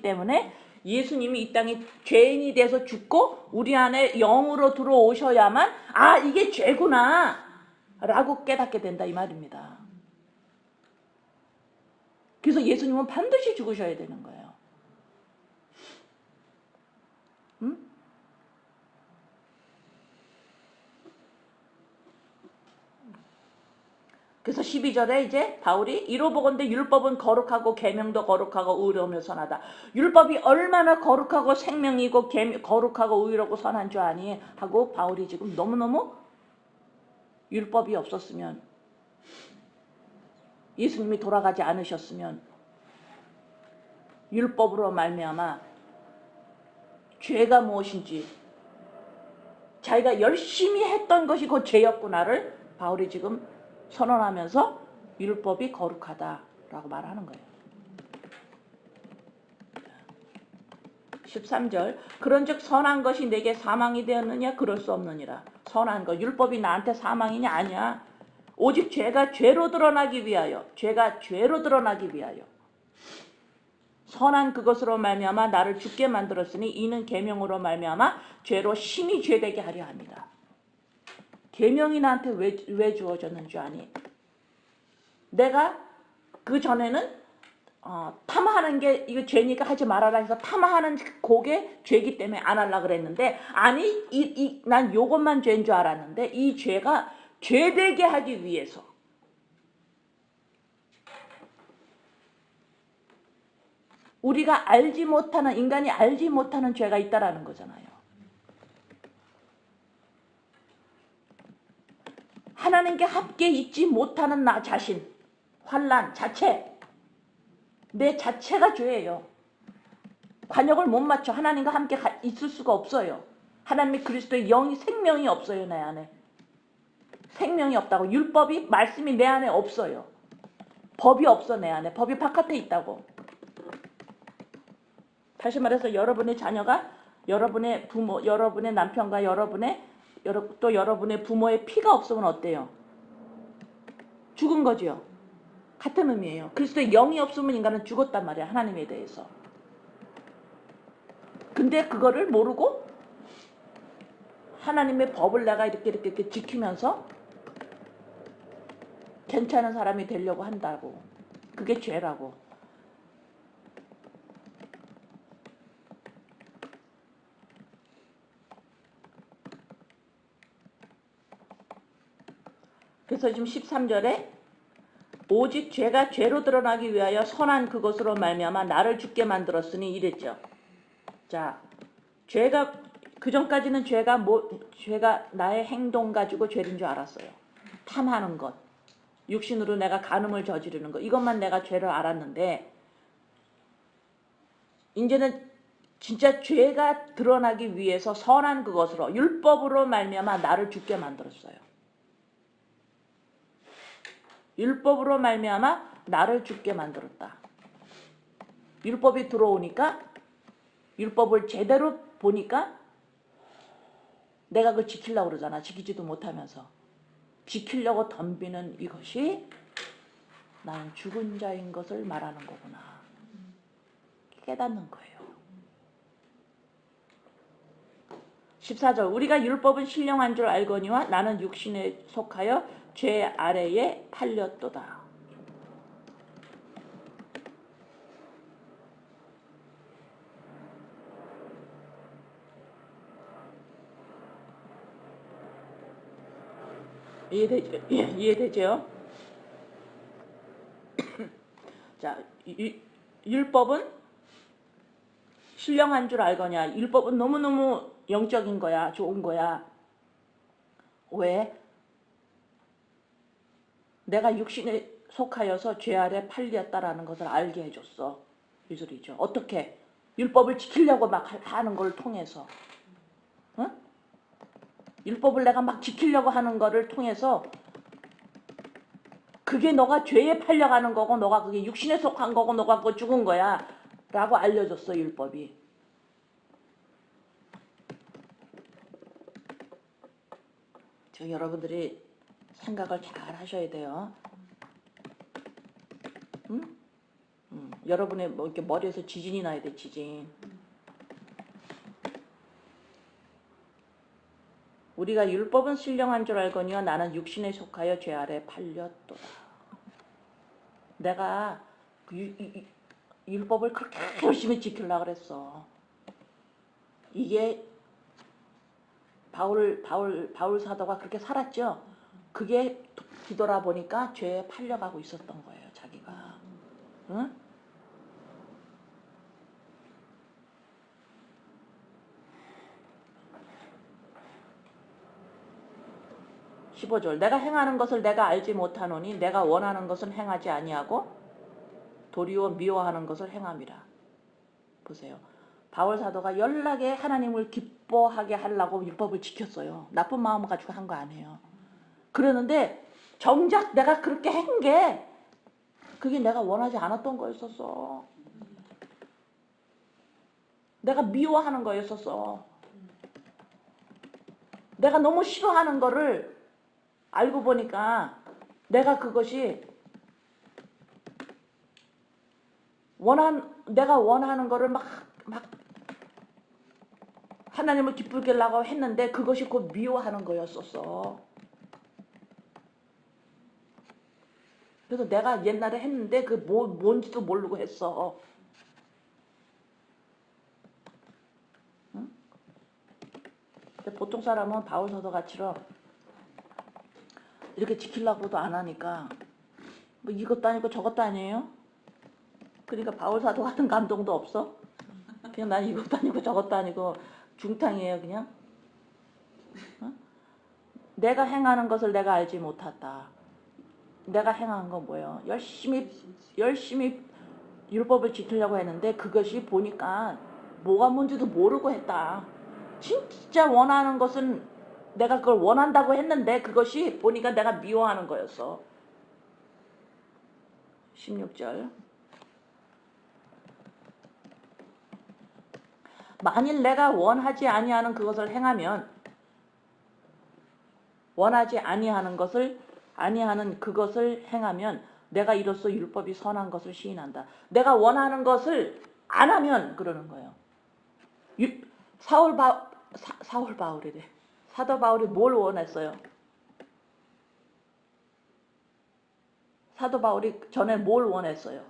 때문에 예수님이 이 땅에 죄인이 돼서 죽고 우리 안에 영으로 들어오셔야만 이게 죄구나 라고 깨닫게 된다, 이 말입니다. 그래서 예수님은 반드시 죽으셔야 되는 거예요. 응? 그래서 12절에 이제 바울이 이로보건대 율법은 거룩하고 계명도 거룩하고 의로우며 선하다. 율법이 얼마나 거룩하고 생명이고 거룩하고 의롭고 선한 줄 아니? 하고 바울이 지금 너무너무 율법이 없었으면, 예수님이 돌아가지 않으셨으면 율법으로 말미암아 죄가 무엇인지, 자기가 열심히 했던 것이 그 죄였구나를 바울이 지금 선언하면서 율법이 거룩하다라고 말하는 거예요. 13절 그런즉 선한 것이 내게 사망이 되었느냐? 그럴 수 없느니라. 선한 것, 율법이 나한테 사망이냐? 아니야. 오직 죄가 죄로 드러나기 위하여, 죄가 죄로 드러나기 위하여 선한 그것으로 말미암아 나를 죽게 만들었으니 이는 계명으로 말미암아 죄로 심히 죄되게 하려 합니다. 계명이 나한테 왜 주어졌는 줄 아니? 내가 그 전에는 탐하는 게 이거 죄니까 하지 말아라 해서 탐하는 그게 죄기 때문에 안 하려고 그랬는데, 아니 난 요것만 죄인 줄 알았는데 이 죄가 죄되게 하기 위해서 우리가 알지 못하는, 인간이 알지 못하는 죄가 있다라는 거잖아요. 하나님께 함께 있지 못하는 나 자신, 환난 자체, 내 자체가 죄예요. 관역을 못 맞춰 하나님과 함께 있을 수가 없어요. 하나님의 그리스도의 영이, 생명이 없어요. 내 안에 생명이 없다고. 율법이, 말씀이 내 안에 없어요. 법이 없어. 내 안에 법이 바깥에 있다고. 다시 말해서 여러분의 자녀가 여러분의 부모, 여러분의 남편과 또 여러분의 부모의 피가 없으면 어때요? 죽은 거죠. 같은 의미예요. 그리스도의 영이 없으면 인간은 죽었단 말이야. 하나님에 대해서. 근데 그거를 모르고 하나님의 법을 내가 이렇게 지키면서 괜찮은 사람이 되려고 한다고. 그게 죄라고. 그래서 지금 13절에 오직 죄가 죄로 드러나기 위하여 선한 그것으로 말미암아 나를 죽게 만들었으니 이랬죠. 자, 죄가 그전까지는 죄가 나의 행동 가지고 죄인 줄 알았어요. 탐하는 것, 육신으로 내가 간음을 저지르는 것, 이것만 내가 죄를 알았는데 이제는 진짜 죄가 드러나기 위해서 선한 그것으로, 율법으로 말미암아 나를 죽게 만들었어요. 율법으로 말미암아 나를 죽게 만들었다. 율법이 들어오니까, 율법을 제대로 보니까 내가 그걸 지키려고 그러잖아. 지키지도 못하면서. 지키려고 덤비는 이것이 나는 죽은 자인 것을 말하는 거구나. 깨닫는 거예요. 14절 우리가 율법은 신령한 줄 알거니와 나는 육신에 속하여 죄 아래에 팔렸도다. 이해되죠? 이해되죠? 자, 율법은 신령한 줄 알거냐. 율법은 너무너무 영적인 거야. 좋은 거야. 왜? 내가 육신에 속하여서 죄 아래 팔렸다라는 것을 알게 해줬어. 이 소리죠. 어떻게? 율법을 지키려고 막 하는 걸 통해서. 응? 율법을 내가 막 지키려고 하는 거를 통해서 그게 너가 죄에 팔려가는 거고 너가 그게 육신에 속한 거고 너가 그거 죽은 거야 라고 알려줬어. 율법이. 저 여러분들이 생각을 잘 하셔야 돼요. 응? 여러분의 뭐 이렇게 머리에서 지진이 나야 돼. 지진. 우리가 율법은 신령한 줄 알거니와 나는 육신에 속하여 죄 아래 팔렸도다. 내가 율법을 그렇게 열심히 지키려고 그랬어. 이게 바울 사도가 그렇게 살았죠. 그게 뒤돌아보니까 죄에 팔려가고 있었던 거예요, 자기가. 응? 15절 내가 행하는 것을 내가 알지 못하노니 내가 원하는 것은 행하지 아니하고 도리어 미워하는 것을 행함이라. 보세요. 바울 사도가 연락에 하나님을 기뻐하게 하려고 율법을 지켰어요. 나쁜 마음을 가지고 한 거 아니에요. 그러는데 정작 내가 그렇게 한 게 그게 내가 원하지 않았던 거였었어. 내가 미워하는 거였었어. 내가 너무 싫어하는 거를 알고 보니까 내가 그것이 내가 원하는 거를 막 하나님을 기쁘게 하려고 했는데 그것이 곧 미워하는 거였었어. 그래서 내가 옛날에 했는데 그 뭔지도 모르고 했어. 응? 근데 보통 사람은 바울 사도같이로 이렇게 지키려고도 안 하니까 뭐 이것도 아니고 저것도 아니에요. 그러니까 바울 사도 같은 감동도 없어. 그냥 난 이것도 아니고 저것도 아니고 중탕이에요 그냥. 어? 내가 행하는 것을 내가 알지 못했다. 내가 행한 건 뭐예요? 열심히 율법을 지키려고 했는데 그것이 보니까 뭐가 뭔지도 모르고 했다. 진짜 원하는 것은 내가 그걸 원한다고 했는데 그것이 보니까 내가 미워하는 거였어. 16절 만일 내가 원하지 아니하는 그것을 행하면 원하지 아니하는 그것을 행하면 내가 이로써 율법이 선한 것을 시인한다. 내가 원하는 것을 안 하면 그러는 거예요. 사도 바울이 뭘 원했어요? 사도 바울이 전에 뭘 원했어요?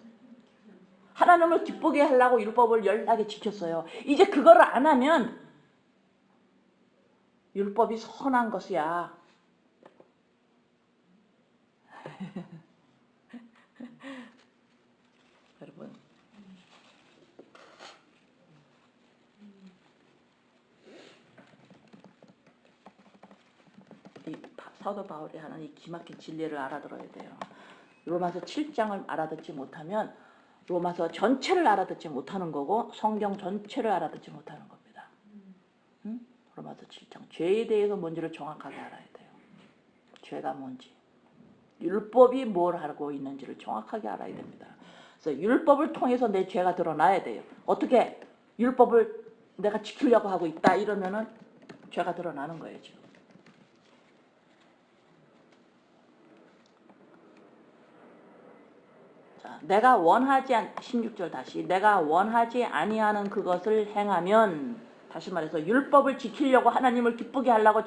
하나님을 기쁘게 하려고 율법을 열하게 지켰어요. 이제 그거를 안 하면 율법이 선한 것이야. 여러분 이 사도 바울이 하는 이 기막힌 진리를 알아들어야 돼요. 로마서 7장을 알아듣지 못하면 로마서 전체를 알아듣지 못하는 거고 성경 전체를 알아듣지 못하는 겁니다. 응? 로마서 7장 죄에 대해서 뭔지를 정확하게 알아야 돼요. 죄가 뭔지 율법이 뭘 하고 있는지를 정확하게 알아야 됩니다. 그래서 율법을 통해서 내 죄가 드러나야 돼요. 어떻게 율법을 내가 지키려고 하고 있다 이러면은 죄가 드러나는 거예요 지금. 자, 16절 다시 내가 원하지 아니하는 그것을 행하면 다시 말해서 율법을 지키려고 하나님을 기쁘게 하려고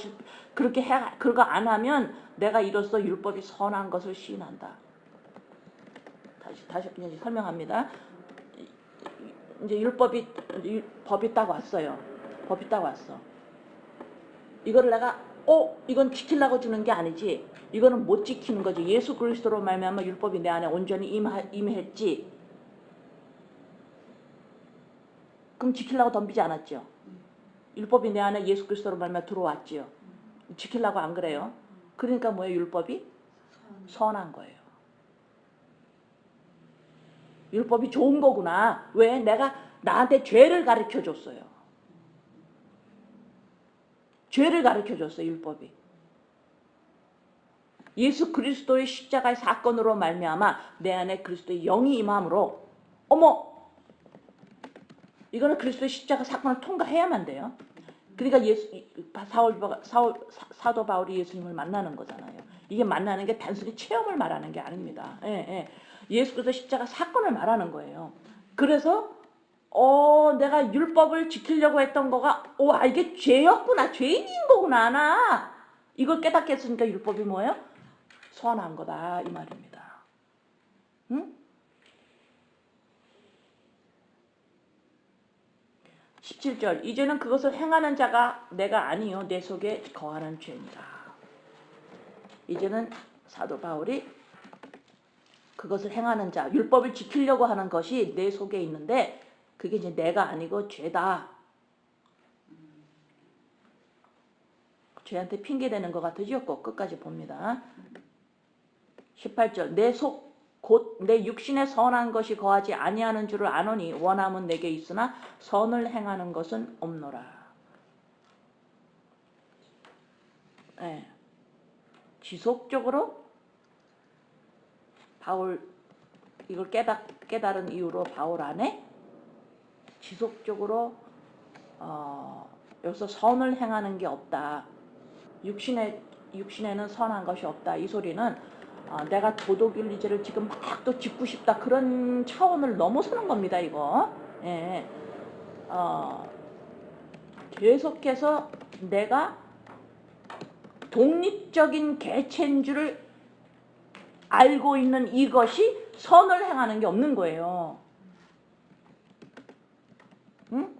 그거 안 하면 내가 이로써 율법이 선한 것을 시인한다. 다시 그냥 설명합니다. 이제 법이 딱 왔어요. 법이 딱 왔어. 이거를 내가 이건 지키려고 주는 게 아니지. 이거는 못 지키는 거지. 예수 그리스도로 말미암아 율법이 내 안에 온전히 임했지. 그럼 지키려고 덤비지 않았죠. 율법이 내 안에 예수 그리스도로 말미암아 들어왔지요. 지키려고 안 그래요. 그러니까 뭐예요? 율법이 선한 거예요. 율법이 좋은 거구나. 왜? 내가 나한테 죄를 가르쳐 줬어요. 죄를 가르쳐 줬어요. 율법이. 예수 그리스도의 십자가의 사건으로 말미암아 내 안에 그리스도의 영이 임함으로 이거는 그리스도의 십자가 사건을 통과해야만 돼요. 그러니까 사도 바울이 예수님을 만나는 거잖아요. 이게 만나는 게 단순히 체험을 말하는 게 아닙니다. 예수 그리스도 십자가 사건을 말하는 거예요. 그래서 내가 율법을 지키려고 했던 거가 이게 죄였구나. 죄인인 거구나. 나 이걸 깨닫게 했으니까 율법이 뭐예요? 선한 거다 이 말입니다. 응? 17절 이제는 그것을 행하는 자가 내가 아니요 내 속에 거하는 죄니라. 이제는 사도 바울이 그것을 행하는 자, 율법을 지키려고 하는 것이 내 속에 있는데 그게 이제 내가 아니고 죄다. 죄한테 핑계대는 것 같으죠? 꼭 끝까지 봅니다. 18절 내 속 곧 내 육신에 선한 것이 거하지 아니하는 줄을 아노니 원함은 내게 있으나 선을 행하는 것은 없노라. 네. 지속적으로 바울 이걸 깨달은 이후로 바울 안에 지속적으로 여기서 선을 행하는 게 없다. 육신에는 선한 것이 없다. 이 소리는 내가 도덕윤리제를 지금 막 또 짚고 싶다. 그런 차원을 넘어서는 겁니다. 이거. 예. 계속해서 내가 독립적인 개체인 줄을 알고 있는 이것이 선을 행하는 게 없는 거예요. 응?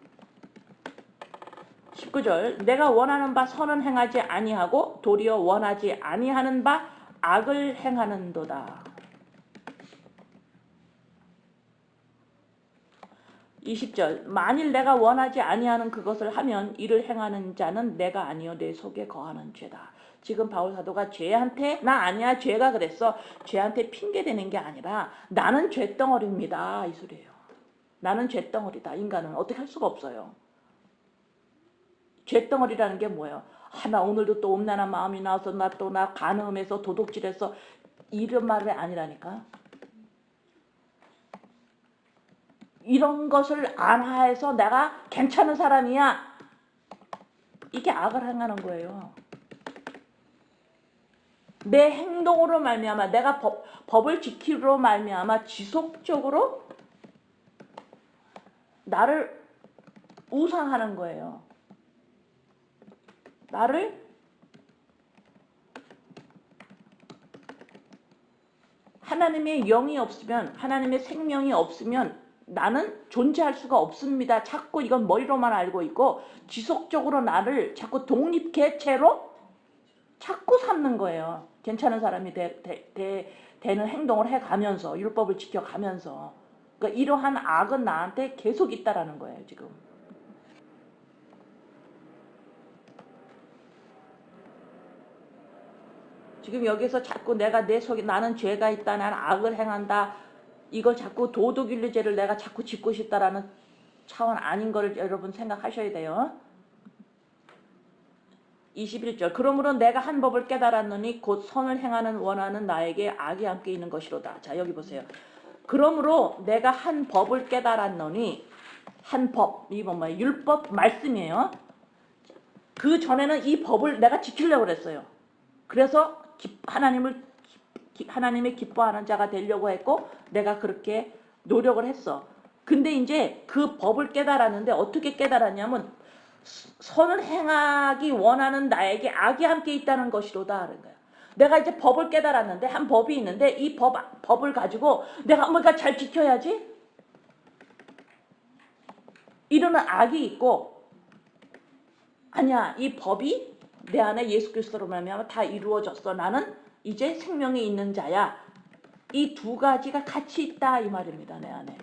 19절 내가 원하는 바 선은 행하지 아니하고 도리어 원하지 아니하는 바 악을 행하는도다. 20절 만일 내가 원하지 아니하는 그것을 하면 이를 행하는 자는 내가 아니요 내 속에 거하는 죄다. 지금 바울 사도가 죄한테 나 아니야 죄가 그랬어. 죄한테 핑계대는 게 아니라 나는 죄덩어리입니다. 이 소리예요. 나는 죄덩어리다. 인간은 어떻게 할 수가 없어요. 죄덩어리라는 게 뭐예요? 나 오늘도 또 음란한 마음이 나와서 나 간음해서 도둑질해서 이런 말이 아니라니까. 이런 것을 안하해서 내가 괜찮은 사람이야. 이게 악을 행하는 거예요. 내 행동으로 말미암아 내가 법을 지키로 말미암아 지속적으로 나를 우상하는 거예요. 나를 하나님의 영이 없으면 하나님의 생명이 없으면 나는 존재할 수가 없습니다. 자꾸 이건 머리로만 알고 있고 지속적으로 나를 자꾸 독립개체로 자꾸 삼는 거예요. 괜찮은 사람이 되는 행동을 해가면서 율법을 지켜가면서 그러니까 이러한 악은 나한테 계속 있다라는 거예요. 지금. 지금 여기서 자꾸 내가 내 속에 나는 죄가 있다. 나는 악을 행한다. 이걸 자꾸 도덕윤리제를 내가 자꾸 짚고 싶다라는 차원 아닌 거를 여러분 생각하셔야 돼요. 21절 그러므로 내가 한 법을 깨달았노니 곧 선을 행하는 원하는 나에게 악이 함께 있는 것이로다. 자 여기 보세요. 그러므로 내가 한 법을 깨달았노니 한 법, 이건 뭐예요? 율법 말씀이에요. 그 전에는 이 법을 내가 지키려고 그랬어요. 그래서 하나님의 기뻐하는 자가 되려고 했고 내가 그렇게 노력을 했어. 근데 이제 그 법을 깨달았는데 어떻게 깨달았냐면 선을 행하기 원하는 나에게 악이 함께 있다는 것이로다 하는 거야. 내가 이제 법을 깨달았는데 한 법이 있는데 이 법을 가지고 내가 뭔가 잘 지켜야지. 이러는 악이 있고 아니야 이 법이 내 안에 예수 그리스도로 말미암아 다 이루어졌어. 나는 이제 생명이 있는 자야. 이 두 가지가 같이 있다 이 말입니다. 내 안에.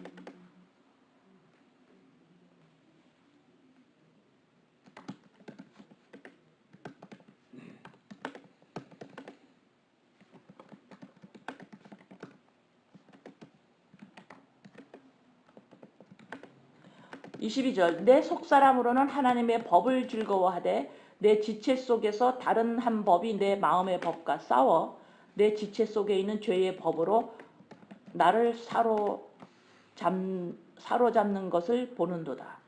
(22절) 내 속사람으로는 하나님의 법을 즐거워하되 내 지체 속에서 다른 한 법이 내 마음의 법과 싸워 내 지체 속에 있는 죄의 법으로 나를 사로잡는 것을 보는도다.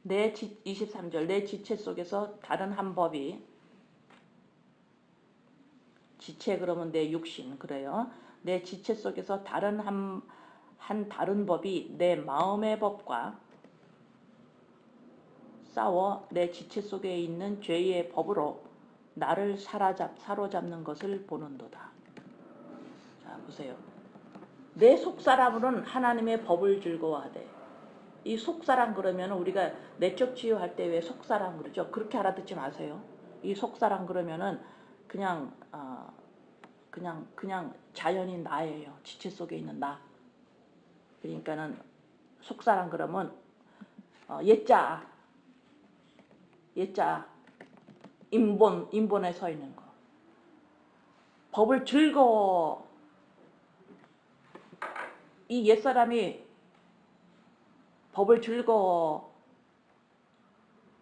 내 23절 내 지체 속에서 다른 한 법이 지체 그러면 내 육신 그래요. 내 지체 속에서 다른 다른 법이 내 마음의 법과 싸워 내 지체 속에 있는 죄의 법으로 나를 사로잡는 것을 보는도다. 자, 보세요. 내 속사람으로는 하나님의 법을 즐거워하되. 이 속사람 그러면 우리가 내적 치유할 때 왜 속사람 그러죠? 그렇게 알아듣지 마세요. 이 속사람 그러면은 그냥 그냥 자연인 나예요. 지체 속에 있는 나. 그러니까는 속사람 그러면 옛자 인본에 서 있는 거. 법을 즐거워. 이 옛사람이 법을 즐거워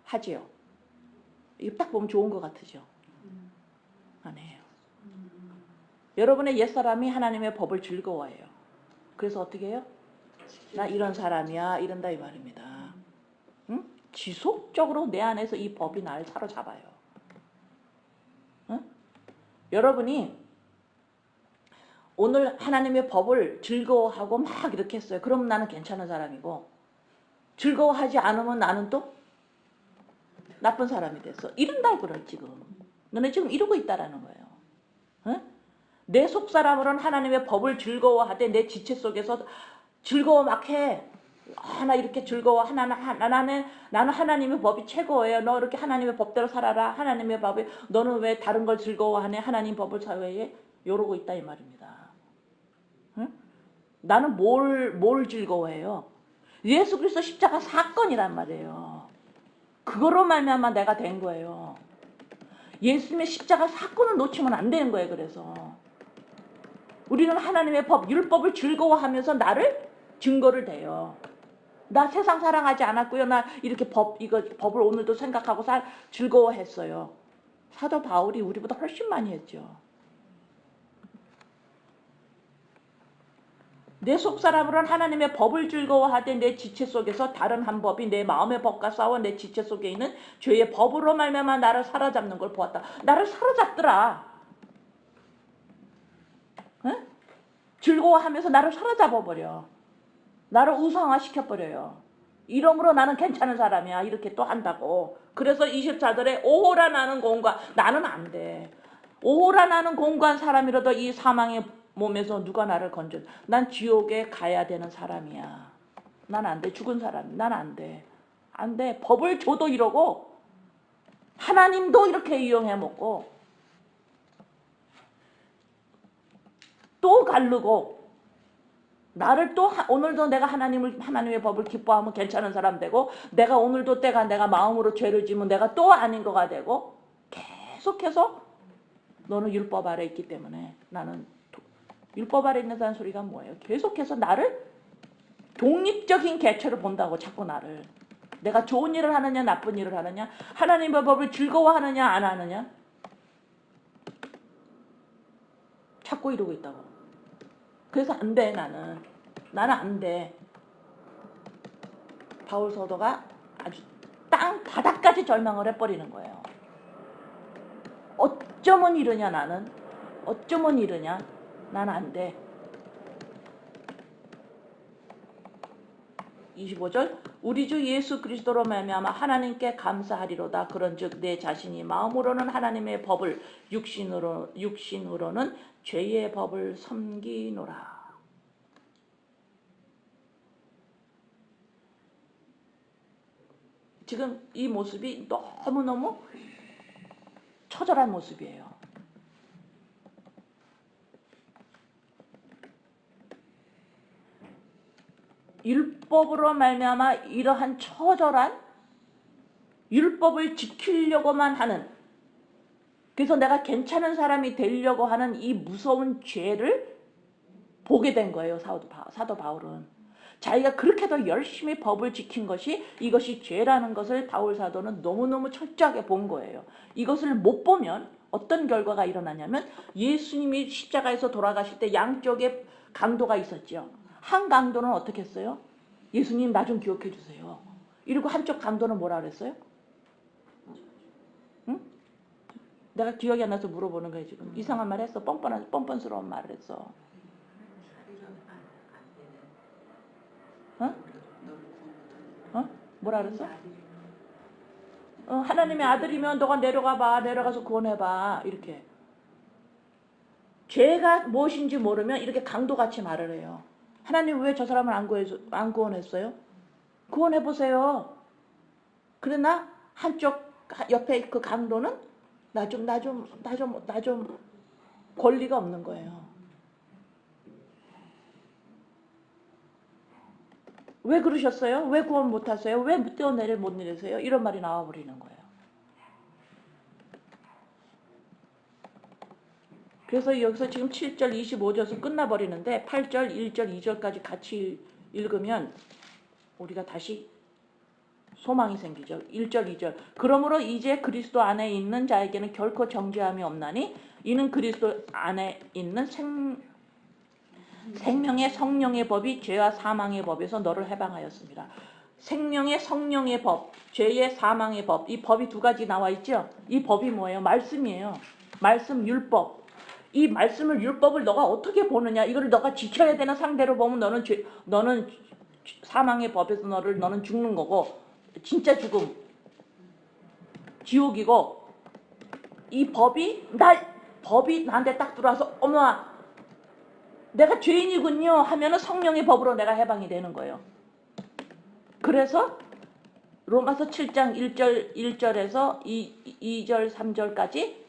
하지요. 이거 딱 보면 좋은 것 같으죠? 아니에요. 여러분의 옛사람이 하나님의 법을 즐거워해요. 그래서 어떻게 해요? 나 이런 사람이야 이런다 이 말입니다. 응? 지속적으로 내 안에서 이 법이 나를 사로잡아요. 응? 여러분이 오늘 하나님의 법을 즐거워하고 막 이렇게 했어요. 그럼 나는 괜찮은 사람이고, 즐거워하지 않으면 나는 또 나쁜 사람이 됐어. 이런다 그래 지금. 너네 지금 이러고 있다라는 거예요. 응? 내 속사람으로는 하나님의 법을 즐거워하되 내 지체 속에서 즐거워 막 해. 나 이렇게 즐거워. 나는 하나님의 법이 최고예요. 너 이렇게 하나님의 법대로 살아라. 하나님의 법이 너는 왜 다른 걸 즐거워하네. 하나님 법을 사회에 이러고 있다 이 말입니다. 응? 나는 뭘 즐거워해요? 예수 그리스도 십자가 사건이란 말이에요. 그거로 말미암아 내가 된 거예요. 예수님의 십자가 사건을 놓치면 안 되는 거예요. 그래서 우리는 하나님의 법, 율법을 즐거워하면서 나를 증거를 대요. 나 세상 사랑하지 않았고요. 나 이렇게 법을 오늘도 생각하고 즐거워했어요. 사도 바울이 우리보다 훨씬 많이 했죠. 내 속사람으로는 하나님의 법을 즐거워하되 내 지체 속에서 다른 한 법이 내 마음의 법과 싸워 내 지체 속에 있는 죄의 법으로 말미암아 나를 사로잡는 걸 보았다. 나를 사로잡더라. 응? 즐거워하면서 나를 사로잡아버려. 나를 우상화시켜버려요. 이러므로 나는 괜찮은 사람이야. 이렇게 또 한다고. 그래서 24절에 오호라 나는 공고한, 나는 안 돼. 오호라 나는 공고한 사람이라도 이 사망의 몸에서 누가 나를 건져. 난 지옥에 가야 되는 사람이야. 난 안 돼. 죽은 사람. 난 안 돼. 안 돼. 법을 줘도 이러고 하나님도 이렇게 이용해 먹고 또 가르고 나를 또 오늘도 내가 하나님의 법을 기뻐하면 괜찮은 사람 되고, 내가 오늘도 내가 마음으로 죄를 지면 내가 또 아닌 거가 되고, 계속해서 너는 율법 아래 있기 때문에 나는 율법 아래 있는다는 소리가 뭐예요? 계속해서 나를 독립적인 개체로 본다고. 자꾸 나를 내가 좋은 일을 하느냐 나쁜 일을 하느냐, 하나님의 법을 즐거워하느냐 안 하느냐 자꾸 이러고 있다고. 그래서 안 돼. 나는 안 돼. 바울 사도가 아주 땅 바닥까지 절망을 해버리는 거예요. 어쩌면 이러냐 나는. 어쩌면 이러냐. 난 안 돼. 25절 우리 주 예수 그리스도로 말미암아 하나님께 감사하리로다. 그런즉 내 자신이 마음으로는 하나님의 법을 육신으로는 죄의 법을 섬기노라. 지금 이 모습이 너무너무 처절한 모습이에요. 율법으로 말미암아 이러한 처절한 율법을 지키려고만 하는, 그래서 내가 괜찮은 사람이 되려고 하는 이 무서운 죄를 보게 된 거예요. 사도 바울은. 자기가 그렇게 더 열심히 법을 지킨 것이 이것이 죄라는 것을 바울 사도는 너무너무 철저하게 본 거예요. 이것을 못 보면 어떤 결과가 일어나냐면, 예수님이 십자가에서 돌아가실 때 양쪽에 강도가 있었죠. 한 강도는 어떻게 했어요? 예수님 나 좀 기억해 주세요. 이러고 한쪽 강도는 뭐라 그랬어요? 응? 내가 기억이 안 나서 물어보는 거예요 지금. 이상한 말 했어. 뻔뻔스러운 말을 했어. 어? 뭐라 그랬어? 하나님의 아들이면 너가 내려가서 구원해봐. 이렇게. 죄가 무엇인지 모르면 이렇게 강도같이 말을 해요. 하나님 왜 저 사람을 안 구원했어요? 구원해보세요. 그러나 한쪽 옆에 그 강도는 나 좀 권리가 없는 거예요. 왜 그러셨어요? 왜 구원 못하세요? 왜 뛰어내려 못 내리세요? 이런 말이 나와버리는 거예요. 그래서 여기서 지금 7절 25절에서 끝나버리는데 8절 1절 2절까지 같이 읽으면 우리가 다시 소망이 생기죠. 1절 2절 그러므로 이제 그리스도 안에 있는 자에게는 결코 정죄함이 없나니 이는 그리스도 안에 있는 생명의 성령의 법이 죄와 사망의 법에서 너를 해방하였습니다. 생명의 성령의 법, 죄의 사망의 법, 이 법이 두 가지 나와 있죠. 이 법이 뭐예요? 말씀이에요. 말씀, 율법. 이 말씀을 율법을 너가 어떻게 보느냐, 이거를 너가 지켜야 되는 상대로 보면 너는 사망의 법에서 너는 죽는 거고 진짜 죽음, 지옥이고, 이 법이 나한테 딱 들어와서 어머나 내가 죄인이군요 하면은 성령의 법으로 내가 해방이 되는 거예요. 그래서 로마서 7장 1절에서 2절 3절까지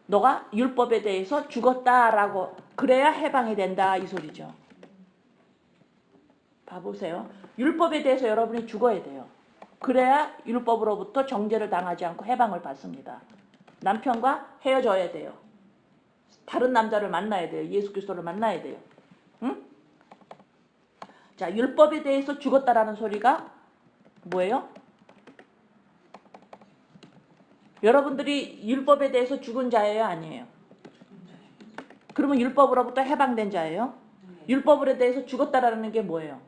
너가 율법에 대해서 죽었다라고 그래야 해방이 된다 이 소리죠. 봐보세요. 율법에 대해서 여러분이 죽어야 돼요. 그래야 율법으로부터 정죄를 당하지 않고 해방을 받습니다. 남편과 헤어져야 돼요. 다른 남자를 만나야 돼요. 예수 그리스도를 만나야 돼요. 응? 자, 율법에 대해서 죽었다라는 소리가 뭐예요? 여러분들이 율법에 대해서 죽은 자예요, 아니에요? 그러면 율법으로부터 해방된 자예요? 율법에 대해서 죽었다라는 게 뭐예요?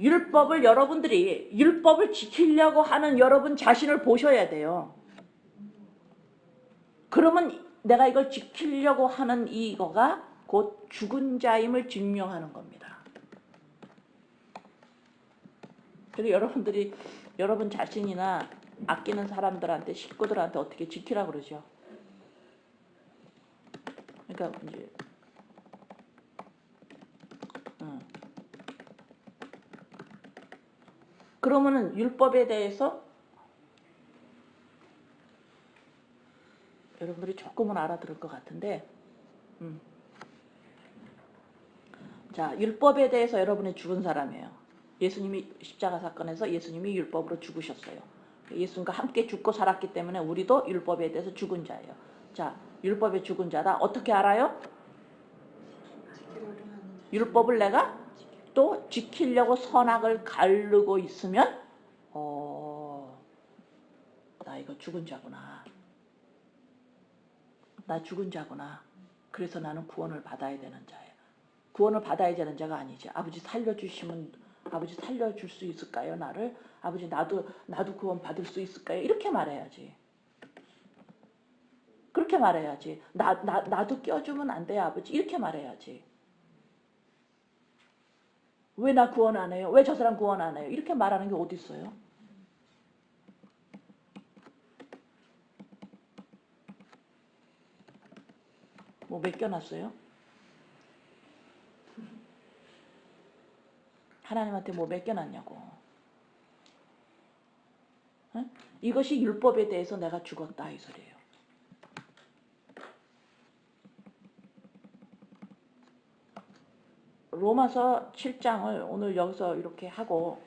여러분들이 율법을 지키려고 하는 여러분 자신을 보셔야 돼요. 그러면 내가 이걸 지키려고 하는 이거가 곧 죽은 자임을 증명하는 겁니다. 그리고 여러분들이 여러분 자신이나 아끼는 사람들한테, 식구들한테 어떻게 지키라고 그러죠. 그러니까 이제 그러면은 율법에 대해서 여러분들이 조금은 알아들을 것 같은데, 자, 율법에 대해서 여러분이 죽은 사람이에요. 예수님이 십자가 사건에서 예수님이 율법으로 죽으셨어요. 예수님과 함께 죽고 살았기 때문에 우리도 율법에 대해서 죽은 자예요. 자, 율법에 죽은 자다. 어떻게 알아요? 율법을 내가 또 지키려고 선악을 가르고 있으면 나 이거 죽은 자구나. 나 죽은 자구나. 그래서 나는 구원을 받아야 되는 자예요. 구원을 받아야 되는 자가 아니지. 아버지 살려주시면 아버지 살려줄 수 있을까요? 나를? 아버지 나도 구원 받을 수 있을까요? 이렇게 말해야지. 그렇게 말해야지. 나도 껴주면 안 돼요, 아버지. 이렇게 말해야지. 왜 나 구원 안 해요? 왜 저 사람 구원 안 해요? 이렇게 말하는 게 어디 있어요? 뭐 맡겨놨어요? 하나님한테 뭐 맡겨놨냐고. 응? 이것이 율법에 대해서 내가 죽었다 이 소리예요. 로마서 7장을 오늘 여기서 이렇게 하고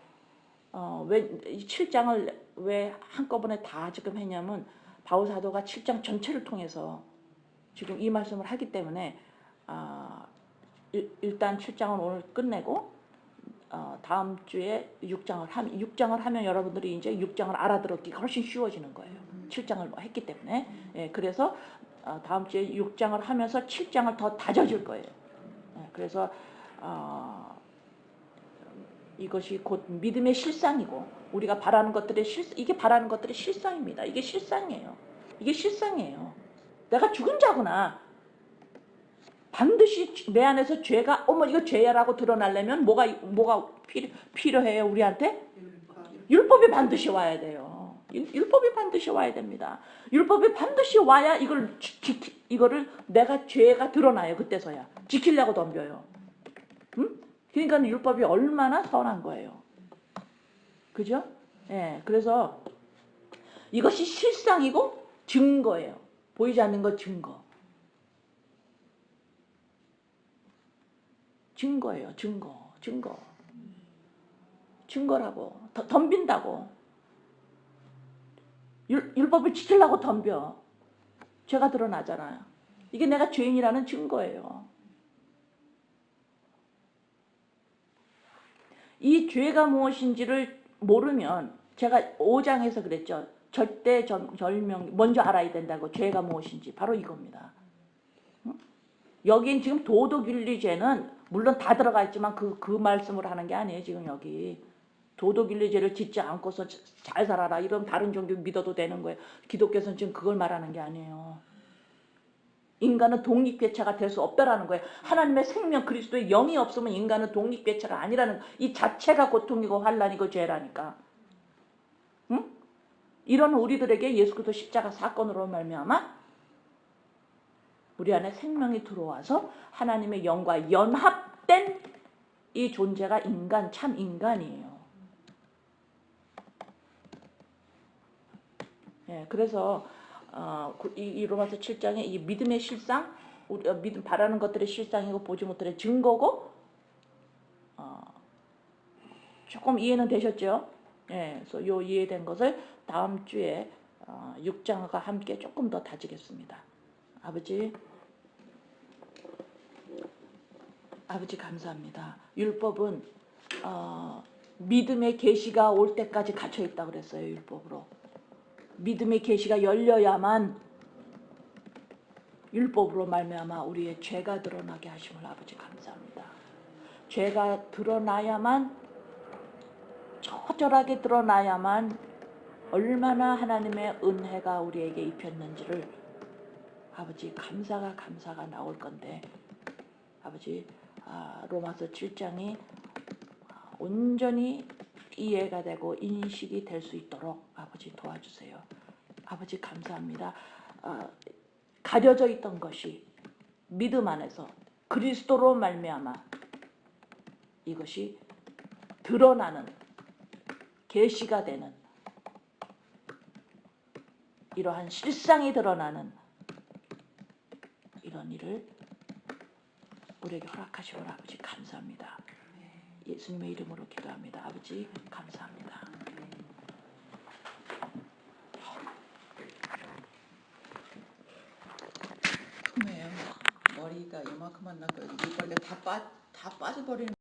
왜 7장을 왜 한꺼번에 다 지금 했냐면 바울 사도가 7장 전체를 통해서 지금 이 말씀을 하기 때문에 일단 7장을 오늘 끝내고 다음 주에 6장을 하면 여러분들이 이제 6장을 알아들었기가 훨씬 쉬워지는 거예요. 7장을 했기 때문에. 예, 그래서 다음 주에 6장을 하면서 7장을 더 다져줄 거예요. 예, 그래서 이것이 곧 믿음의 실상이고 우리가 바라는 것들의 이게 바라는 것들의 실상입니다. 이게 실상이에요. 이게 실상이에요. 내가 죽은 자구나. 반드시 내 안에서 죄가 이거 죄야라고 드러나려면 뭐가 필요해요 우리한테? 율법이 반드시 와야 돼요. 율법이 반드시 와야 됩니다. 율법이 반드시 와야 이거를 내가 죄가 드러나요. 그때서야 지키려고 덤벼요. 응? 그러니까 율법이 얼마나 선한 거예요. 그죠? 예, 그래서 이것이 실상이고 증거예요. 보이지 않는 것 증거. 증거예요. 증거라고. 덤빈다고. 율법을 지키려고 덤벼. 죄가 드러나잖아요. 이게 내가 죄인이라는 증거예요. 이 죄가 무엇인지를 모르면 제가 5장에서 그랬죠. 절대절명 먼저 알아야 된다고. 죄가 무엇인지 바로 이겁니다. 여긴 지금 도덕윤리죄는 물론 다 들어가 있지만 그 말씀을 하는 게 아니에요. 지금 여기 도덕윤리죄를 짓지 않고서 잘 살아라 이런 다른 종교 믿어도 되는 거예요. 기독교에서는 지금 그걸 말하는 게 아니에요. 인간은 독립개체가 될 수 없다라는 거예요. 하나님의 생명 그리스도의 영이 없으면 인간은 독립개체가 아니라는 이 자체가 고통이고 환난이고 죄라니까. 응? 이런 우리들에게 예수 그리스도 십자가 사건으로 말미암아 우리 안에 생명이 들어와서 하나님의 영과 연합된 이 존재가 참 인간이에요. 예, 그래서 이 로마서 7장에 이 믿음의 실상, 믿음 바라는 것들의 실상이고 보지 못할 증거고, 조금 이해는 되셨죠? 예, 그래서 요 이해된 것을 다음 주에 6장과 함께 조금 더 다지겠습니다. 아버지 감사합니다. 율법은 믿음의 계시가 올 때까지 갇혀 있다 그랬어요. 율법으로. 믿음의 계시가 열려야만 율법으로 말미암아 우리의 죄가 드러나게 하심을 아버지 감사합니다. 죄가 드러나야만 처절하게 드러나야만 얼마나 하나님의 은혜가 우리에게 입혔는지를 아버지 감사가 나올 건데 아버지 로마서 7장이 온전히 이해가 되고 인식이 될 수 있도록 아버지 도와주세요. 아버지 감사합니다. 가려져 있던 것이 믿음 안에서 그리스도로 말미암아 이것이 드러나는 계시가 되는 이러한 실상이 드러나는 이런 일을 우리에게 허락하시고 아버지 감사합니다. 예수님의 이름으로 기도합니다. 아버지 감사합니다. 크네요. 머리가 이만큼만 나고 이빨에 다 빠져버리는